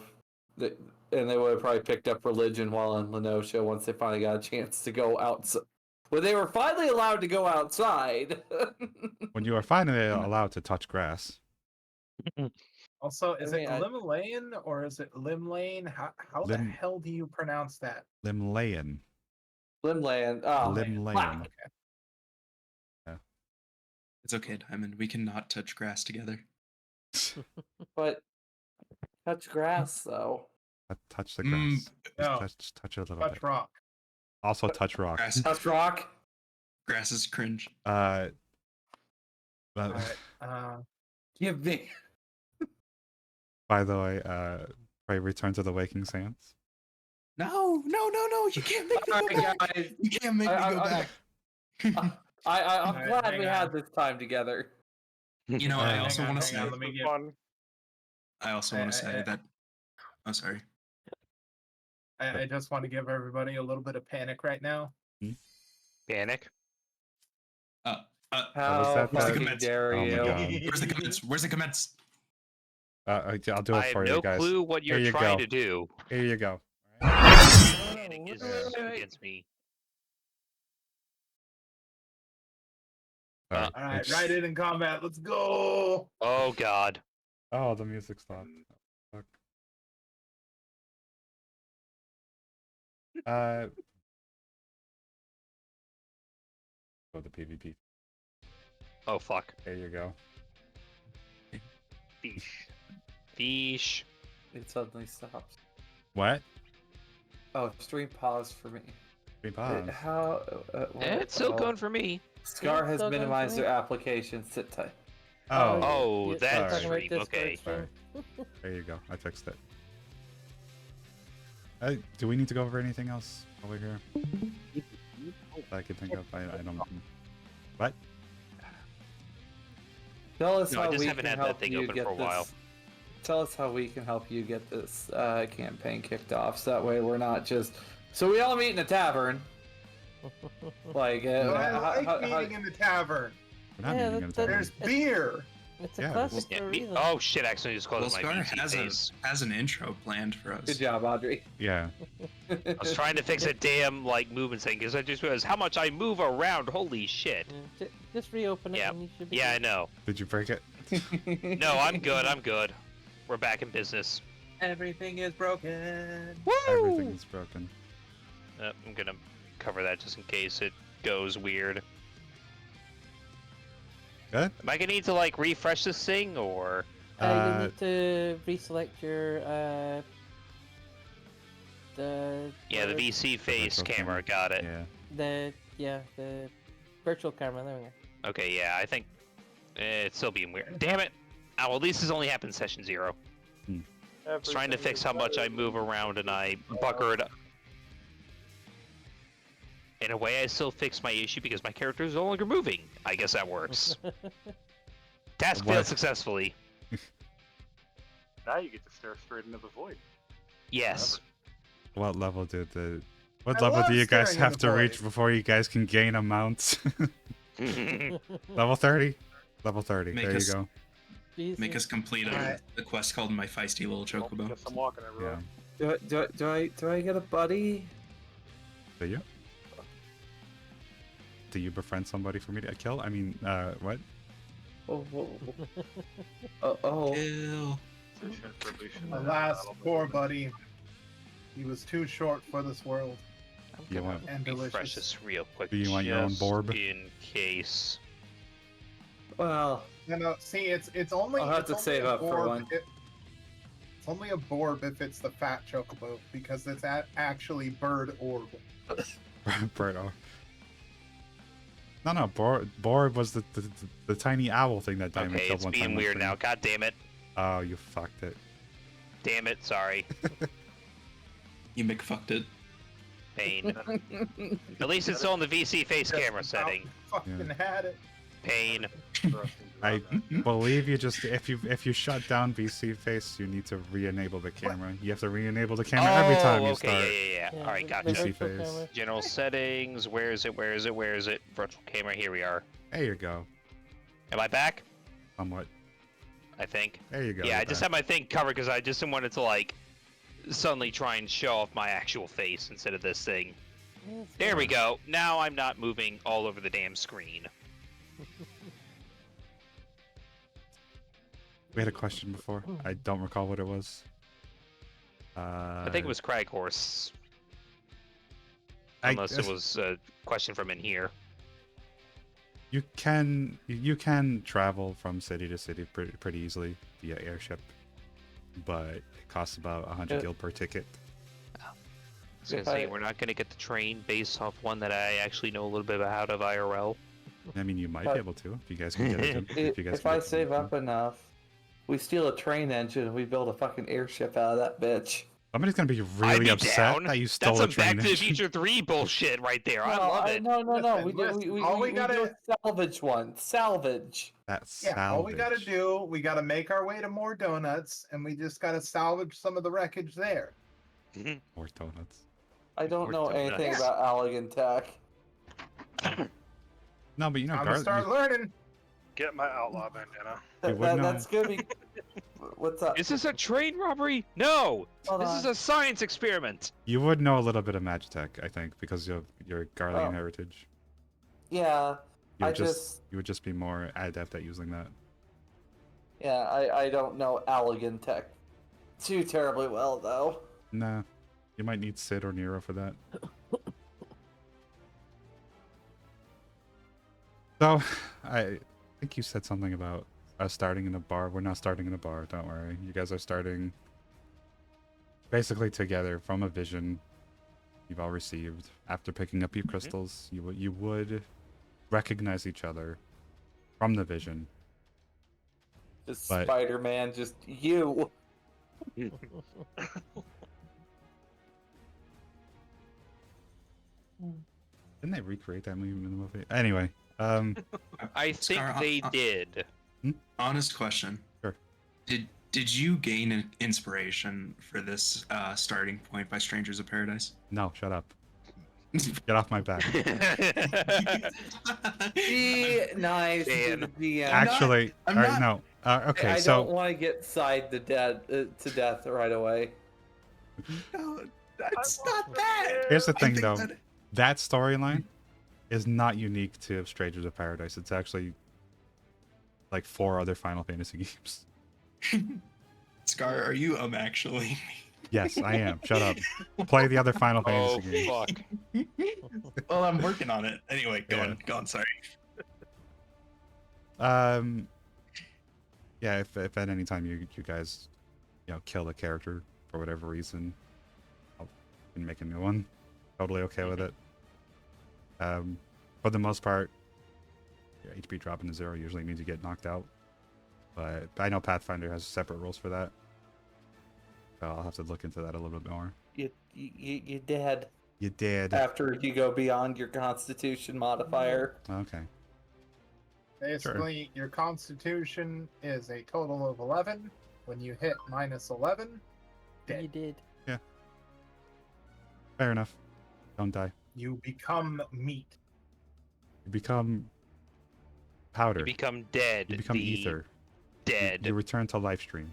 they would have probably picked up religion while in Lenosha once they finally got a chance to go outside. When they were finally allowed to go outside. When you are finally allowed to touch grass. Also, is it I- Limlayan or is it Limlane? How the hell do you pronounce that? Limlayan. Limland. Oh, Limlayan. wow. Yeah. It's okay, Diamond. We cannot touch grass together. But touch grass though. Touch the grass. No. Just touch it a little Touch bit. rock. Also touch rock. Grass. Touch rock. Grass is cringe. Well, Alright. Give me. by the way, pray return to the waking sands. No. You can't make me go Alright, back. guys. You can't make me go back. I'm Alright, glad hang we on. had this time together. You know, I also want to say. Hang on, let me get- Fun. I also want to say that. Oh, sorry. I just want to give everybody a little bit of panic right now. Panic. How that, where's the fucking comments? dare Oh my you? God. Where's the comments? Where's the comments? I'll do I it have for no you guys. clue what Here you're you trying go. to do. Here you go. Panic is against me. All right. All right, right in combat. Let's go. Oh God. Oh, the music stopped. Fuck. Go the PvP. Oh fuck. There you go. Fish. Fish. It suddenly stops. What? Oh, stream pause for me. Three pause. How? What? It's still Oh. going for me. Scar Yeah, has still going for minimized me. their application. Sit tight. Oh, Oh, you're that talking about stream, Discord okay. stream. there you go. I fixed it. Do we need to go over anything else over here that I can think of? I don't. What? Tell us No, I how just we haven't can had that help thing you open get for a while. this. Tell us how we can help you get this campaign kicked off, so that way we're not just. So we all meet in a tavern. Like, I like meeting in the tavern. We're not Yeah, meeting in that- town. There's beer. It's a Yeah, classic Yeah, for a me- reason. oh shit! Accidentally just Well, closed my Scar VC face. has an intro planned for us. Good job, Audrey. Yeah. I was trying to fix a damn like movement thing because I just realized how much I move around. Holy shit! Yeah, just reopen it Yeah. and you should be Yeah, I good. know. Did you break it? No, I'm good. I'm good. We're back in business. Everything is broken. Everything is broken. I'm gonna cover that just in case it goes weird. Good. Am I gonna need to like refresh this thing or? You Uh, need to reselect your the Yeah, the VC face virtual camera. camera. Got it. the virtual camera. There we go. Okay, yeah, I think it's still being weird. Damn it! Oh, well, at least this only happened in session 0. I was trying to fix how much I move around and I buckered. In a way, I still fixed my issue because my character is no longer moving. I guess that works. Task What? failed successfully. Now you get to stare straight into the void. Yes. what level did the? What I level love do you guys staring have in to the reach void. before you guys can gain a mount? Level 30. Level 30. Make there us- you go. Jesus. Make us complete Alright. a quest called My Feisty Little Well, Chocobo. guess I'm walking Yeah. everywhere. Do I get a buddy? Do you? Do you befriend somebody for me to kill? I mean, what? Oh, oh. Kill. Position for Lucian. Alas, poor buddy. He was too short for this world. I'm You gonna want- And refresh delicious. this real quick. Do you want your own just Borb? In case. Well, No, see, it's only. I'll have it's to only save a up for Borb one. It's only a Borb if it's the fat chocobo because it's actually bird orb. Birdo. No, Borb was the tiny owl thing that Diamond Okay, killed it's one time. being on weird stream. now. God damn it. Oh, you fucked it. Damn it. Sorry. You McFucked it. Pain. At least it's still in the VC face Just camera about setting. Fucking had it. Pain. I believe you just if you shut down VC face, you need to re-enable the camera. You have to re-enable the camera every time you okay, start. yeah. Yeah, All right, the gotcha. VC virtual face. camera. General settings. Where is it? Where is it? Where is it? Virtual camera. Here we are. There you go. Am I back? Somewhat. I think. There you go. Yeah, I you're just back. had my thing covered because I just didn't want it to like suddenly try and show off my actual face instead of this thing. Yeah, it's There fine. we go. Now I'm not moving all over the damn screen. We had a question before. I don't recall what it was. I think it was Crag Horse. I- Unless it was a question from in here. You can travel from city to city pretty easily via airship, but it costs about 100 gil per ticket. I was gonna say, we're not gonna get the train based off one that I actually know a little bit about of IRL. I mean, you might But- be able to if you guys can get it. If you guys If can I get it. save up enough, we steal a train engine and we build a fucking airship out of that bitch. Somebody's gonna be I'd really be upset down. that you stole That's a some train. Back to the Future 3 bullshit right there. I love it. No. Listen, We do. listen, We all we do gotta- a salvage one. Salvage. That's Yeah, all we gotta salvage. do, we gotta make our way to more donuts, and we just gotta salvage some of the wreckage there. More donuts. I don't Or know donuts. anything about Allegan Tech. No, but you know, I'm gonna start learning. Get my outlaw bandana. You would know. That's gonna be. What's up? Is this a train robbery? No! Hold This on. is a science experiment! You would know a little bit of Magitech, I think, because of your Garlean Oh. heritage. Yeah, You I would just. you would just be more adept at using that. Yeah, I don't know Allegan tech too terribly well though. Nah, you might need Sid or Nero for that. So, I think you said something about us starting in a bar. We're not starting in a bar, don't worry. You guys are starting basically together from a vision you've all received. After picking up your crystals, you would recognize each other from the vision. Just But- Spider-Man, just you. Didn't they recreate that movie in the movie? Anyway, I think Scar, they did. Honest question. Sure. Did you gain an inspiration for this starting point by Strangers of Paradise? no, shut up. Get off my back. Be nice to Dan. the DM. Actually, I'm all right, not- no. Okay, I so don't want to get side to death right away. No, that's not that. here's the I thing, think though. that- That storyline is not unique to Strangers of Paradise. It's actually like 4 other Final Fantasy games. Scar, are you actually? Yes, I am. Shut up. Play the other Final Oh, Fantasy games. fuck. Well, I'm working on it. Anyway, go Yeah. on. Go on. Sorry. Yeah, if at any time you guys, kill a character for whatever reason, I'll can make a new one. Totally okay with it. For the most part, your HP dropping to 0 usually means you get knocked out. But I know Pathfinder has separate rules for that. So I'll have to look into that a little bit more. You dead You did. after you go beyond your Constitution modifier. Okay. Basically, your constitution is a total of 11. When you hit minus 11, You dead. did. Fair enough. Don't die. You become meat. You become powder. You become dead. You become the ether. Dead. You return to live stream.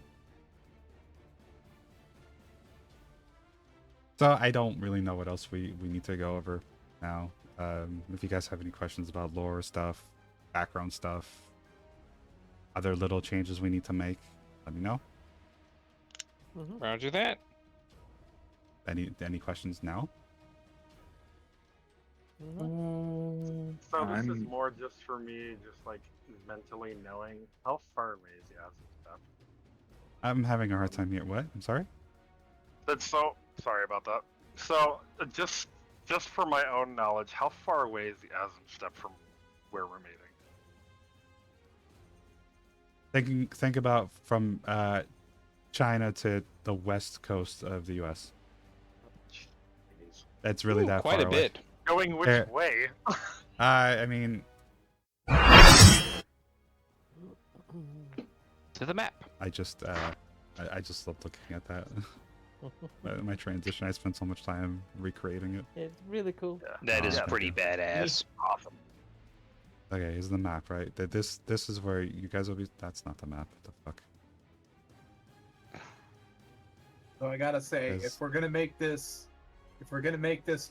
So I don't really know what else we need to go over now. If you guys have any questions about lore stuff, background stuff, other little changes we need to make, let me know. Roger that. Any questions now? Mhm. So this is I'm- more just for me, just like mentally knowing how far away is Yaz and stuff. I'm having a hard time here. What? I'm sorry? That's so sorry about that. So just for my own knowledge, how far away is the Asm step from where we're meeting? Think about from China to the west coast of the U.S. Jeez. That's really Ooh, that quite far a away. bit. Going which Eh. way? I mean, To the map. I just love looking at that. My transition, I spent so much time recreating it. It's really cool. That is Yeah. pretty badass. Awesome. Okay, here's the map, right? This is where you guys will be. That's not the map. What the fuck? So I gotta say, Yes. if we're gonna make this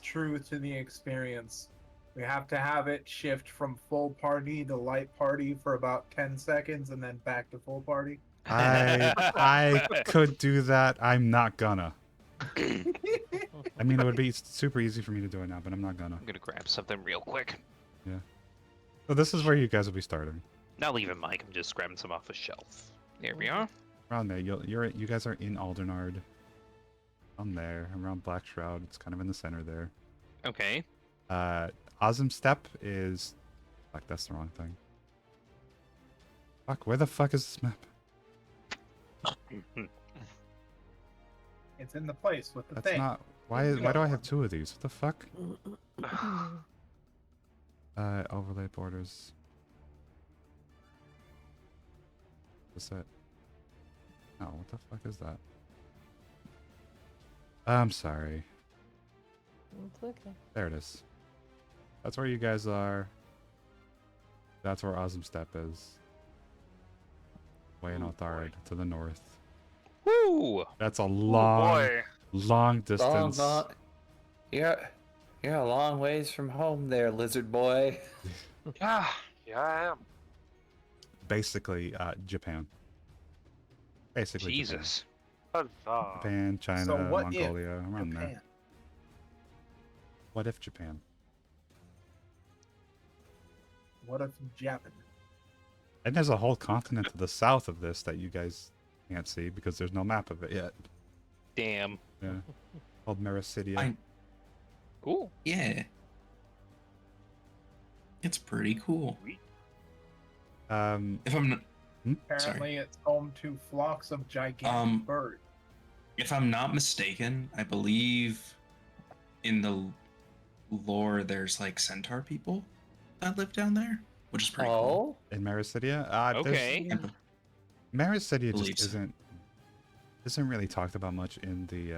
true to the experience, we have to have it shift from full party to light party for about 10 seconds and then back to full party. I could do that. I'm not gonna. I mean, it would be super easy for me to do it now, but I'm not gonna. I'm gonna grab something real quick. So this is where you guys will be starting. Not leaving Mike. I'm just grabbing some off the shelf. There we are. Around there, you guys are in Aldernard. On there, around Black Shroud. It's kind of in the center there. Okay. Ozim Step is... Fuck, that's the wrong thing. Fuck, where the fuck is this map? It's in the place with the That's thing. not... Why do I have 2 of these? What the fuck? Overlay borders. What's that? Oh, what the fuck is that? I'm sorry. It's okay. There it is. That's where you guys are. That's where Awesome Step is. Way in Otharad to the north. Woo! That's a Oh long, boy. long distance. You're a long ways from home there, lizard boy. Yeah, I am. Basically, Japan. Basically, Jesus. Huzzah. Japan, China, So what if Mongolia, around there. Japan? What if Japan? What if Japan? And there's a whole continent to the south of this that you guys can't see because there's no map of it yet. Damn. Yeah. Called Mericidia. Cool. Yeah. It's pretty cool. Um, If I'm not, Apparently, it's home to flocks of gigantic birds. if I'm not mistaken, I believe in the lore there's like centaur people that live down there, which is pretty cool. in Mericidia? Okay. Mericidia Believe just so. isn't really talked about much in the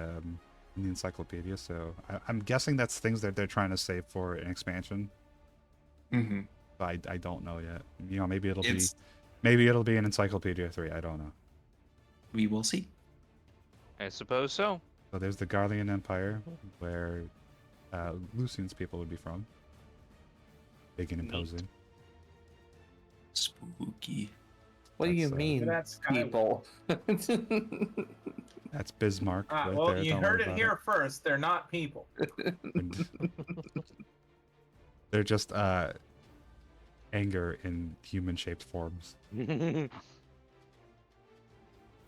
encyclopedia, so I'm guessing that's things that they're trying to save for an expansion. Mm-hmm. But I don't know yet. You know, maybe it'll It's- be in Encyclopedia 3. I don't know. We will see. I suppose so. So there's the Garlean Empire, where Lucian's people would be from. Big and Neat. imposing. Spooky. What do you That's, mean, That's kind of. people? That's Bismarck right Well, there. you Don't heard worry it about here first. They're not people. They're just anger in human-shaped forms. They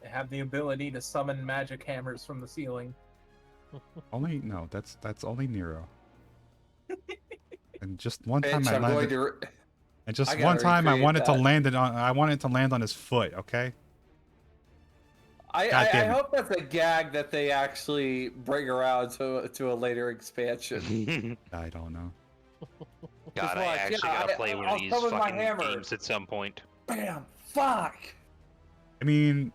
have the ability to summon magic hammers from the ceiling. Only no, that's only Nero. And just one time Bitch, I I'm going landed, to. and just I one gotta time I recreate wanted to that. land it on. I wanted to land on his foot. Okay. God I damn it. hope that's a gag that they actually bring around to a later expansion. I don't know. God, I watch. actually Yeah, gotta play one I'll of these summon my fucking hammer. games at some point. Bam! Fuck! I mean,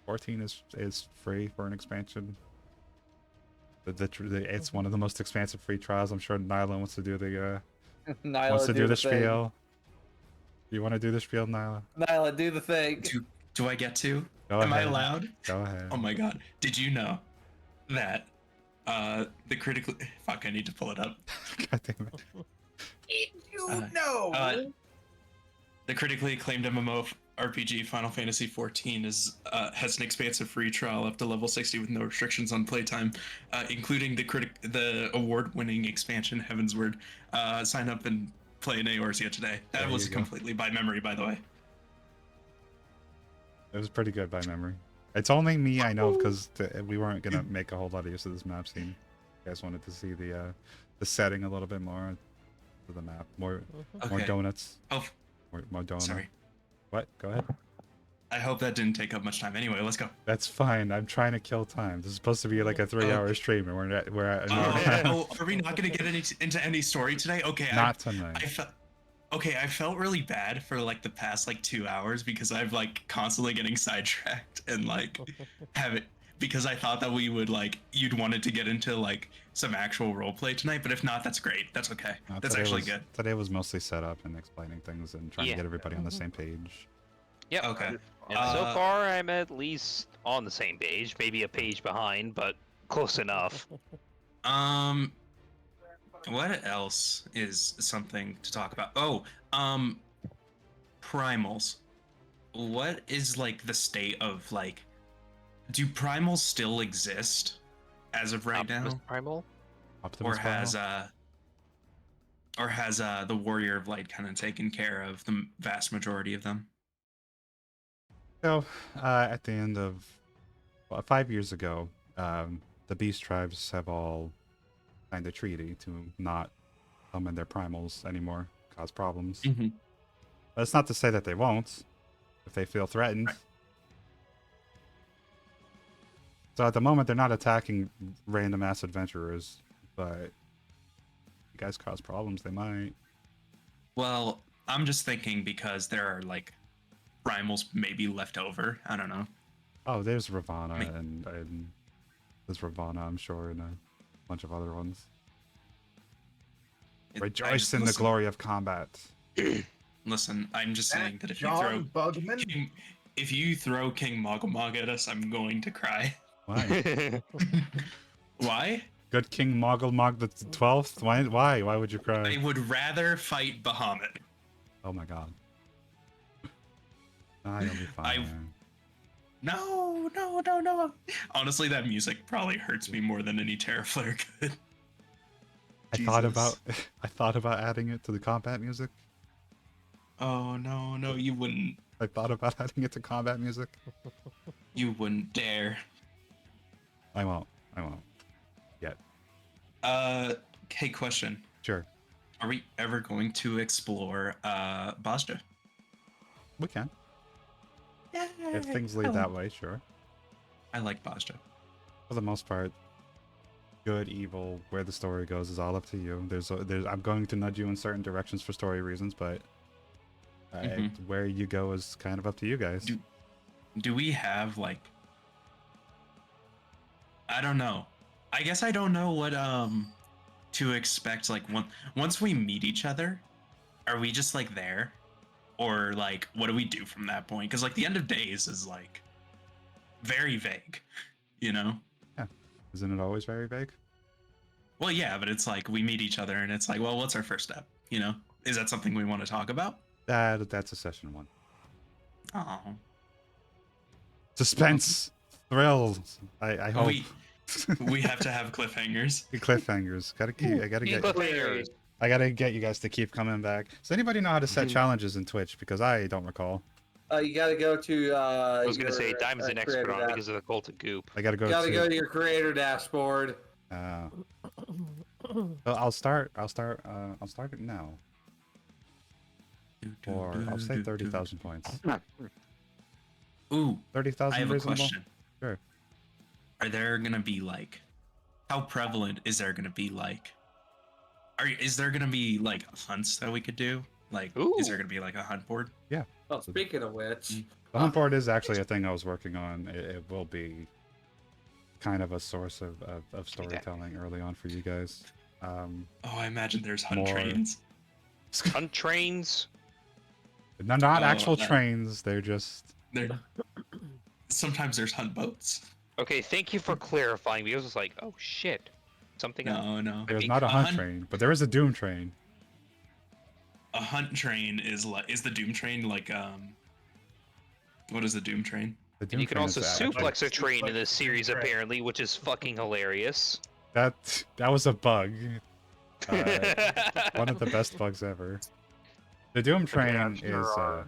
14 is free for an expansion. It's one of the most expansive free trials. I'm sure Nyla wants to do the Nyla, wants to do the thing. spiel. You want to do the spiel, Nyla? Nyla, do the thing. Do I get to? Go Am I ahead. allowed? Go ahead. Oh my god. Did you know that the critically fuck I need to pull it up. God damn it. You know. The critically acclaimed MMO RPG Final Fantasy XIV has an expansive free trial up to level 60 with no restrictions on playtime, including the award-winning expansion Heaven's Word. Sign up and play in Eorzea today. That There was you go. completely by memory, by the way. It was pretty good by memory. It's only me I know because we weren't gonna make a whole lot of use of this map scene. You guys wanted to see the setting a little bit more of the map, more Okay. donuts, Oh, more donuts. sorry. What? Go ahead. I hope that didn't take up much time. Anyway, let's go. That's fine. I'm trying to kill time. This is supposed to be like a 3-hour stream, and we're at Are we not going to get into any story today? Okay. not tonight. I felt really bad for like the past like 2 hours because I've like constantly getting sidetracked and like because I thought that we would like you'd wanted to get into like some actual roleplay tonight, but if not, that's great. That's okay. No, That's today actually was- good. Today was mostly set up and explaining things and trying to Yeah. get everybody on the same page. Yep. Okay. And so far, I'm at least on the same page, maybe a page behind, but close enough. What else is something to talk about? Oh, primals. What is like the state of like do primals still exist as of right Optimus now? Primal? Optimus Or Primal? has the Warrior of Light kind of taken care of the vast majority of them? So, at the end of 5 years ago, the Beast Tribes have all signed a treaty to not summon their primals anymore, cause problems. Mm-hmm. That's not to say that they won't, if they feel threatened. Right. So at the moment, they're not attacking random ass adventurers, but you guys cause problems, they might. Well, I'm just thinking because there are like primals maybe left over. I don't know. Oh, there's Ravana Me- and there's Ravana, I'm sure, and a bunch of other ones. Rejoice in the glory of combat. Listen, I'm just saying that John Bugman. if you throw King Moggle at us, I'm going to cry. Why? Why? Good King Moggle the 12th? Why? Why would you cry? I would rather fight Bahamut. Oh my god. Ah, you'll be fine. No. Honestly, that music probably hurts me more than any Terraflare could. I thought about adding it to the combat music. Oh no, you wouldn't. I thought about adding it to combat music. You wouldn't dare. I won't. Yet. Hey, question. Sure. Are we ever going to explore Bosja? We can. Yeah. If things lead that way, sure. I like Bosja. For the most part, good, evil, where the story goes is all up to you. I'm going to nudge you in certain directions for story reasons, but where you go is kind of up to you guys. Do we have like? I don't know. I guess I don't know what to expect. Like once we meet each other, are we just like there, or like what do we do from that point? Because like the end of days is like very vague, you know? Yeah. Isn't it always very vague? Well, yeah, but it's like we meet each other and it's like, well, what's our first step? You know, is that something we want to talk about? That's a session 1. Oh, Suspense, thrills. I hope. We have to have cliffhangers. Cliffhangers. Cliffhangers. I gotta get you guys to keep coming back. Does anybody know how to set challenges in Twitch? Because I don't recall. You gotta go to. I was gonna say Diamond's an expert on it because of the cult of goop. I gotta go. You gotta go to your creator dashboard. So I'll start it now. Or I'll say 30,000 points. Ooh, 30,000. I have a reasonable? question. Sure. Are there gonna be like, how prevalent is there gonna be like? Is there gonna be like hunts that we could do? Like, is there gonna be like a hunt board? Yeah. Oh, speaking of which, The hunt board is actually a thing I was working on. It will be kind of a source of storytelling early on for you guys. Oh, I imagine there's hunt more- trains. Hunt trains. No, not actual trains. They're just. Sometimes there's hunt boats. Okay, thank you for clarifying because it's like, oh shit, something. No. There's not a hunt train, but there is a doom train. A hunt train is the Doom train like what is the Doom train? The doom And you can train also is actually- suplex a train in this Suplex series train. apparently, which is fucking hilarious. That was a bug. One of the best bugs ever. The doom train I'm sure is. I'm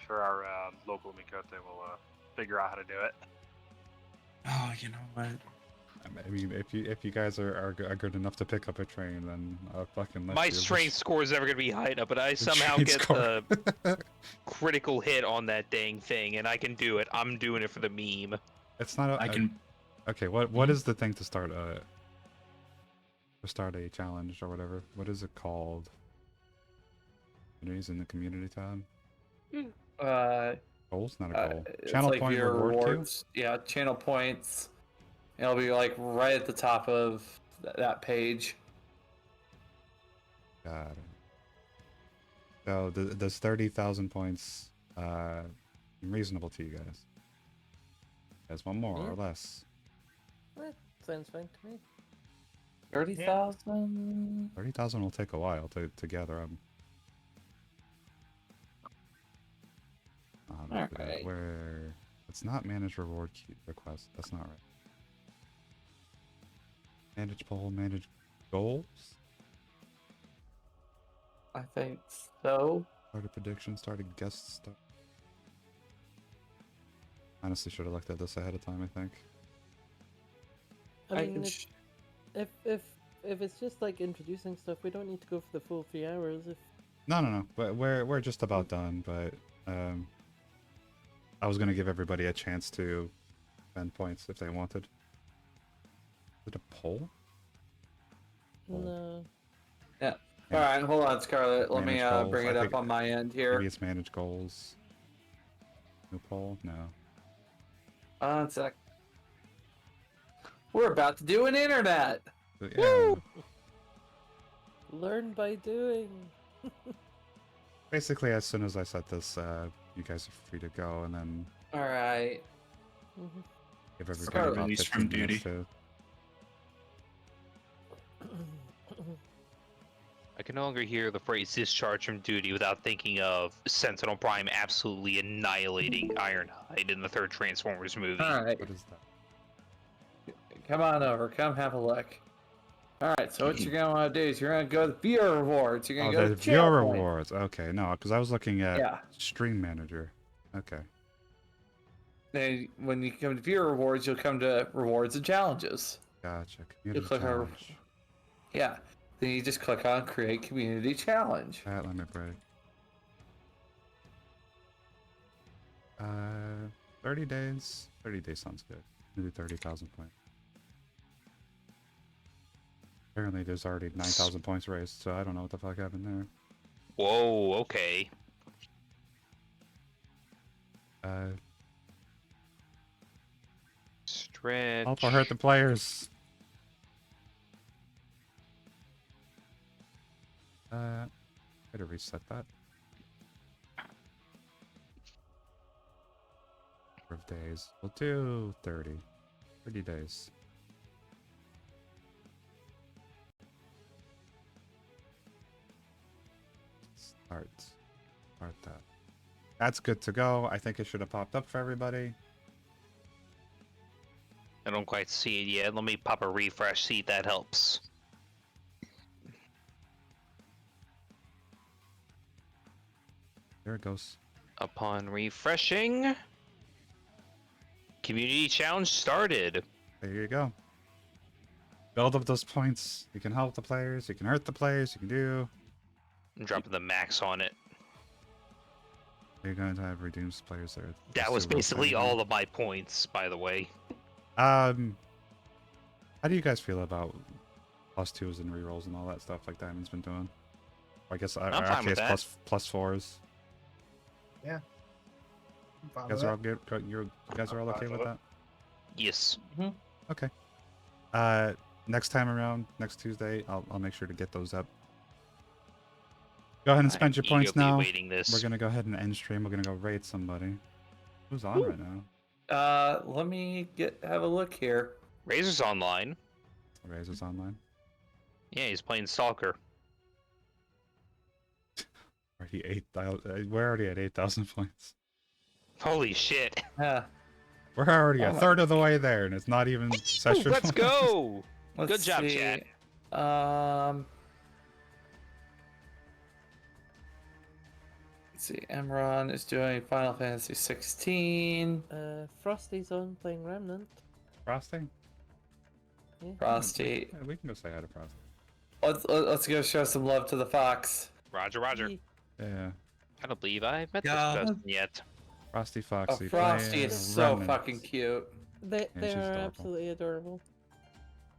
sure our local Mikote will figure out how to do it. Oh, you know what? I mean, if you guys are good enough to pick up a train, then I'll fucking let My you. train score is never gonna be high enough, but I somehow train get score. the critical hit on that dang thing, and I can do it. I'm doing it for the meme. It's not. I can. Okay, what is the thing to start a challenge or whatever? What is it called? Communities in the community tab. Goals, not a goal. it's Channel like point your reward queue. rewards. Yeah, channel points. It'll be like right at the top of that page. Got it. So does 30,000 points reasonable to you guys? Guys want more or less? Sounds fine to me. 30,000. 30,000 will take a while to gather up. Alright. Where it's not manage reward queue request. That's not right. Manage poll, manage goals. I think so. Started prediction, started guest stuff. Honestly, should have looked at this ahead of time. I think. I mean, can if it's just like introducing stuff, we don't need to go for the full 3 hours. If No. But we're just about done. But I was gonna give everybody a chance to spend points if they wanted. Is it a poll? no, Yeah. All right, hold on, Scarlett. Let me Manage goals. bring I it up think on my end here. Maybe it's manage goals. New poll? No. One sec. We're about to do an internet. But yeah. Learn by doing. Basically, as soon as I set this, you guys are free to go, and then All right. Mhm. give everybody Start about release 15 from minutes duty. to... I can no longer hear the phrase discharge from duty without thinking of Sentinel Prime absolutely annihilating Ironhide in the third Transformers movie. All right. What is that? Come on over. Come have a look. All right. So what you're gonna want to do is you're gonna go to viewer rewards. You're gonna Oh, go the to channel viewer points. rewards. Okay, no, because I was looking at Yeah. Stream Manager. Okay. Then when you come to viewer rewards, you'll come to rewards and challenges. Gotcha. You Community click on. challenge. Yeah. Then you just click on create community challenge. That limit break. 30 days. 30 days sounds good. Maybe 30,000 points. Apparently, there's already 9,000 points raised, so I don't know what the fuck happened there. Whoa, okay. Stretch. Alpha hurt the players. Better reset that. Number of days. We'll do 30. 30 days. Start that. That's good to go. I think it should have popped up for everybody. I don't quite see it yet. Let me pop a refresh, see if that helps. There it goes. Upon refreshing, community challenge started. There you go. Build up those points. You can help the players. You can hurt the players. You can do. I'm dropping the max on it. You're going to have redeemed players there. That was basically all of my points, by the way. How do you guys feel about +2s and rerolls and all that stuff like Diamond's been doing? I guess I'm fine with that. plus 4s. I'm fine You guys with are all that. good. You guys are all okay with that? Yes. Okay. Next time around, next Tuesday, I'll make sure to get those up. Go ahead and spend your points eagerly now. awaiting this. We're gonna go ahead and end stream. We're gonna go raid somebody. Who's on right now? Let me have a look here. Razor's online. Razor's online. Yeah, he's playing Stalker. Already 8,000. We're already at 8,000 points. Holy shit. Yeah. We're already a third of the way there, and it's not even session. Let's go! Let's Good job, see. chat. Let's see. Emron is doing Final Fantasy 16. Frosty's on playing Remnant. Frosting? Yeah. Frosty. Yeah, we can go say hi to Frosty. Let's go show some love to the fox. Roger, roger. Yee. Yeah. I don't believe I've met Yeah. this person yet. Frosty Oh, Foxy. Frosty playing is so Remnant. fucking cute. They she's are adorable. absolutely adorable.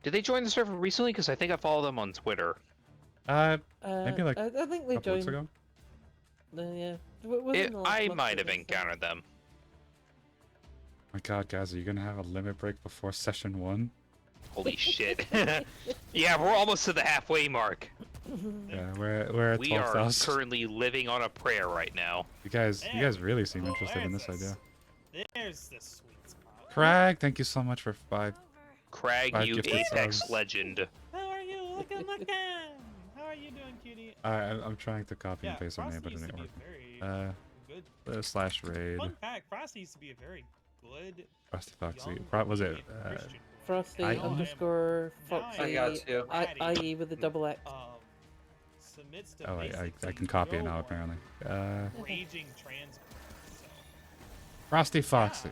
Did they join the server recently? Because I think I follow them on Twitter. Maybe like I think they a couple weeks joined. ago. Yeah. Within the last I month, might have think so. encountered them. My God, guys, are you gonna have a limit break before session 1? Holy shit. Yeah, we're almost to the halfway mark. Yeah, we're at We are 12,000. currently living on a prayer right now. You guys really seem interested in this idea. There's the sweet spot. Craig, thank you so much for 5. Crag, 5 you gifted Apex subs. legend. How are you? Looking. How are you doing, cutie? I'm trying to copy and paste her name, but it Frosty ain't used to working. be a very good. Slash raid. Fun fact: Frosty used to be a very good. Frosty Foxy. young Was it? Christian boy. Frosty I- underscore Now Foxy. I got you. IE with a double X. Submits to Oh, wait, I basically can copy it no now, one apparently. Raging trans. So. Frosty Foxy.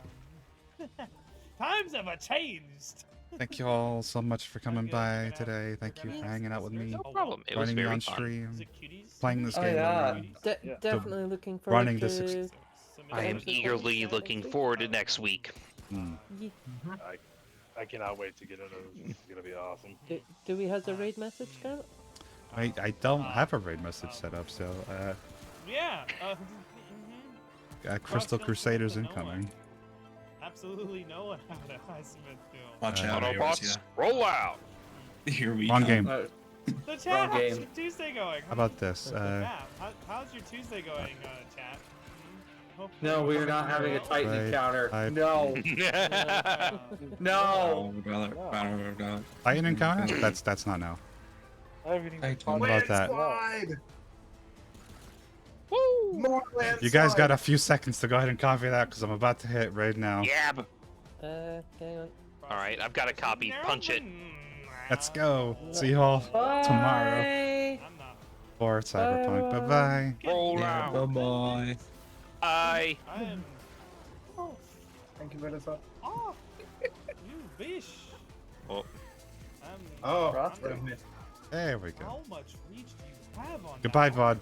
Times have changed. Thank you all so much for coming Okay, by check it out. today. Thank you for hanging out with me, No problem. It was joining me very on fun. stream, Is it cuties? playing this Oh, game. yeah. with me. Yeah. Definitely looking forward running to. the six- Submit I am to- eagerly looking forward to next week. Ye- I cannot wait to get into this. It's gonna be awesome. Do we have the raid message, Scarlet? I don't have a raid message set up, so Yeah. Crystal Crusaders No one. incoming. Absolutely no one had a high submit to. Watch out, Autobots, Eos, roll out! yeah. Here we Wrong go. game. So chat, Wrong how's game. your Tuesday going? How about this? Yeah, how's your Tuesday going, chat? No, we are not having a Titan Right, encounter. I- No. No. Titan encounter? That's not now. I haven't even Hey, thought What about that? Landslide! Woo! More landslide! You guys got a few seconds to go ahead and copy that because I'm about to hit right now. Yab. Hang on. All right, I've got a copy. Punch it. Let's go. See you all tomorrow Bye. I'm not. for Cyberpunk. Bye bye. Roll Yeah, out. bye bye. I. I am. Oh, Thank you, Vanessa. oh, you bish. Oh. Oh, I'm- wait a minute. There we go. How much reach do you have on Goodbye, that? VOD.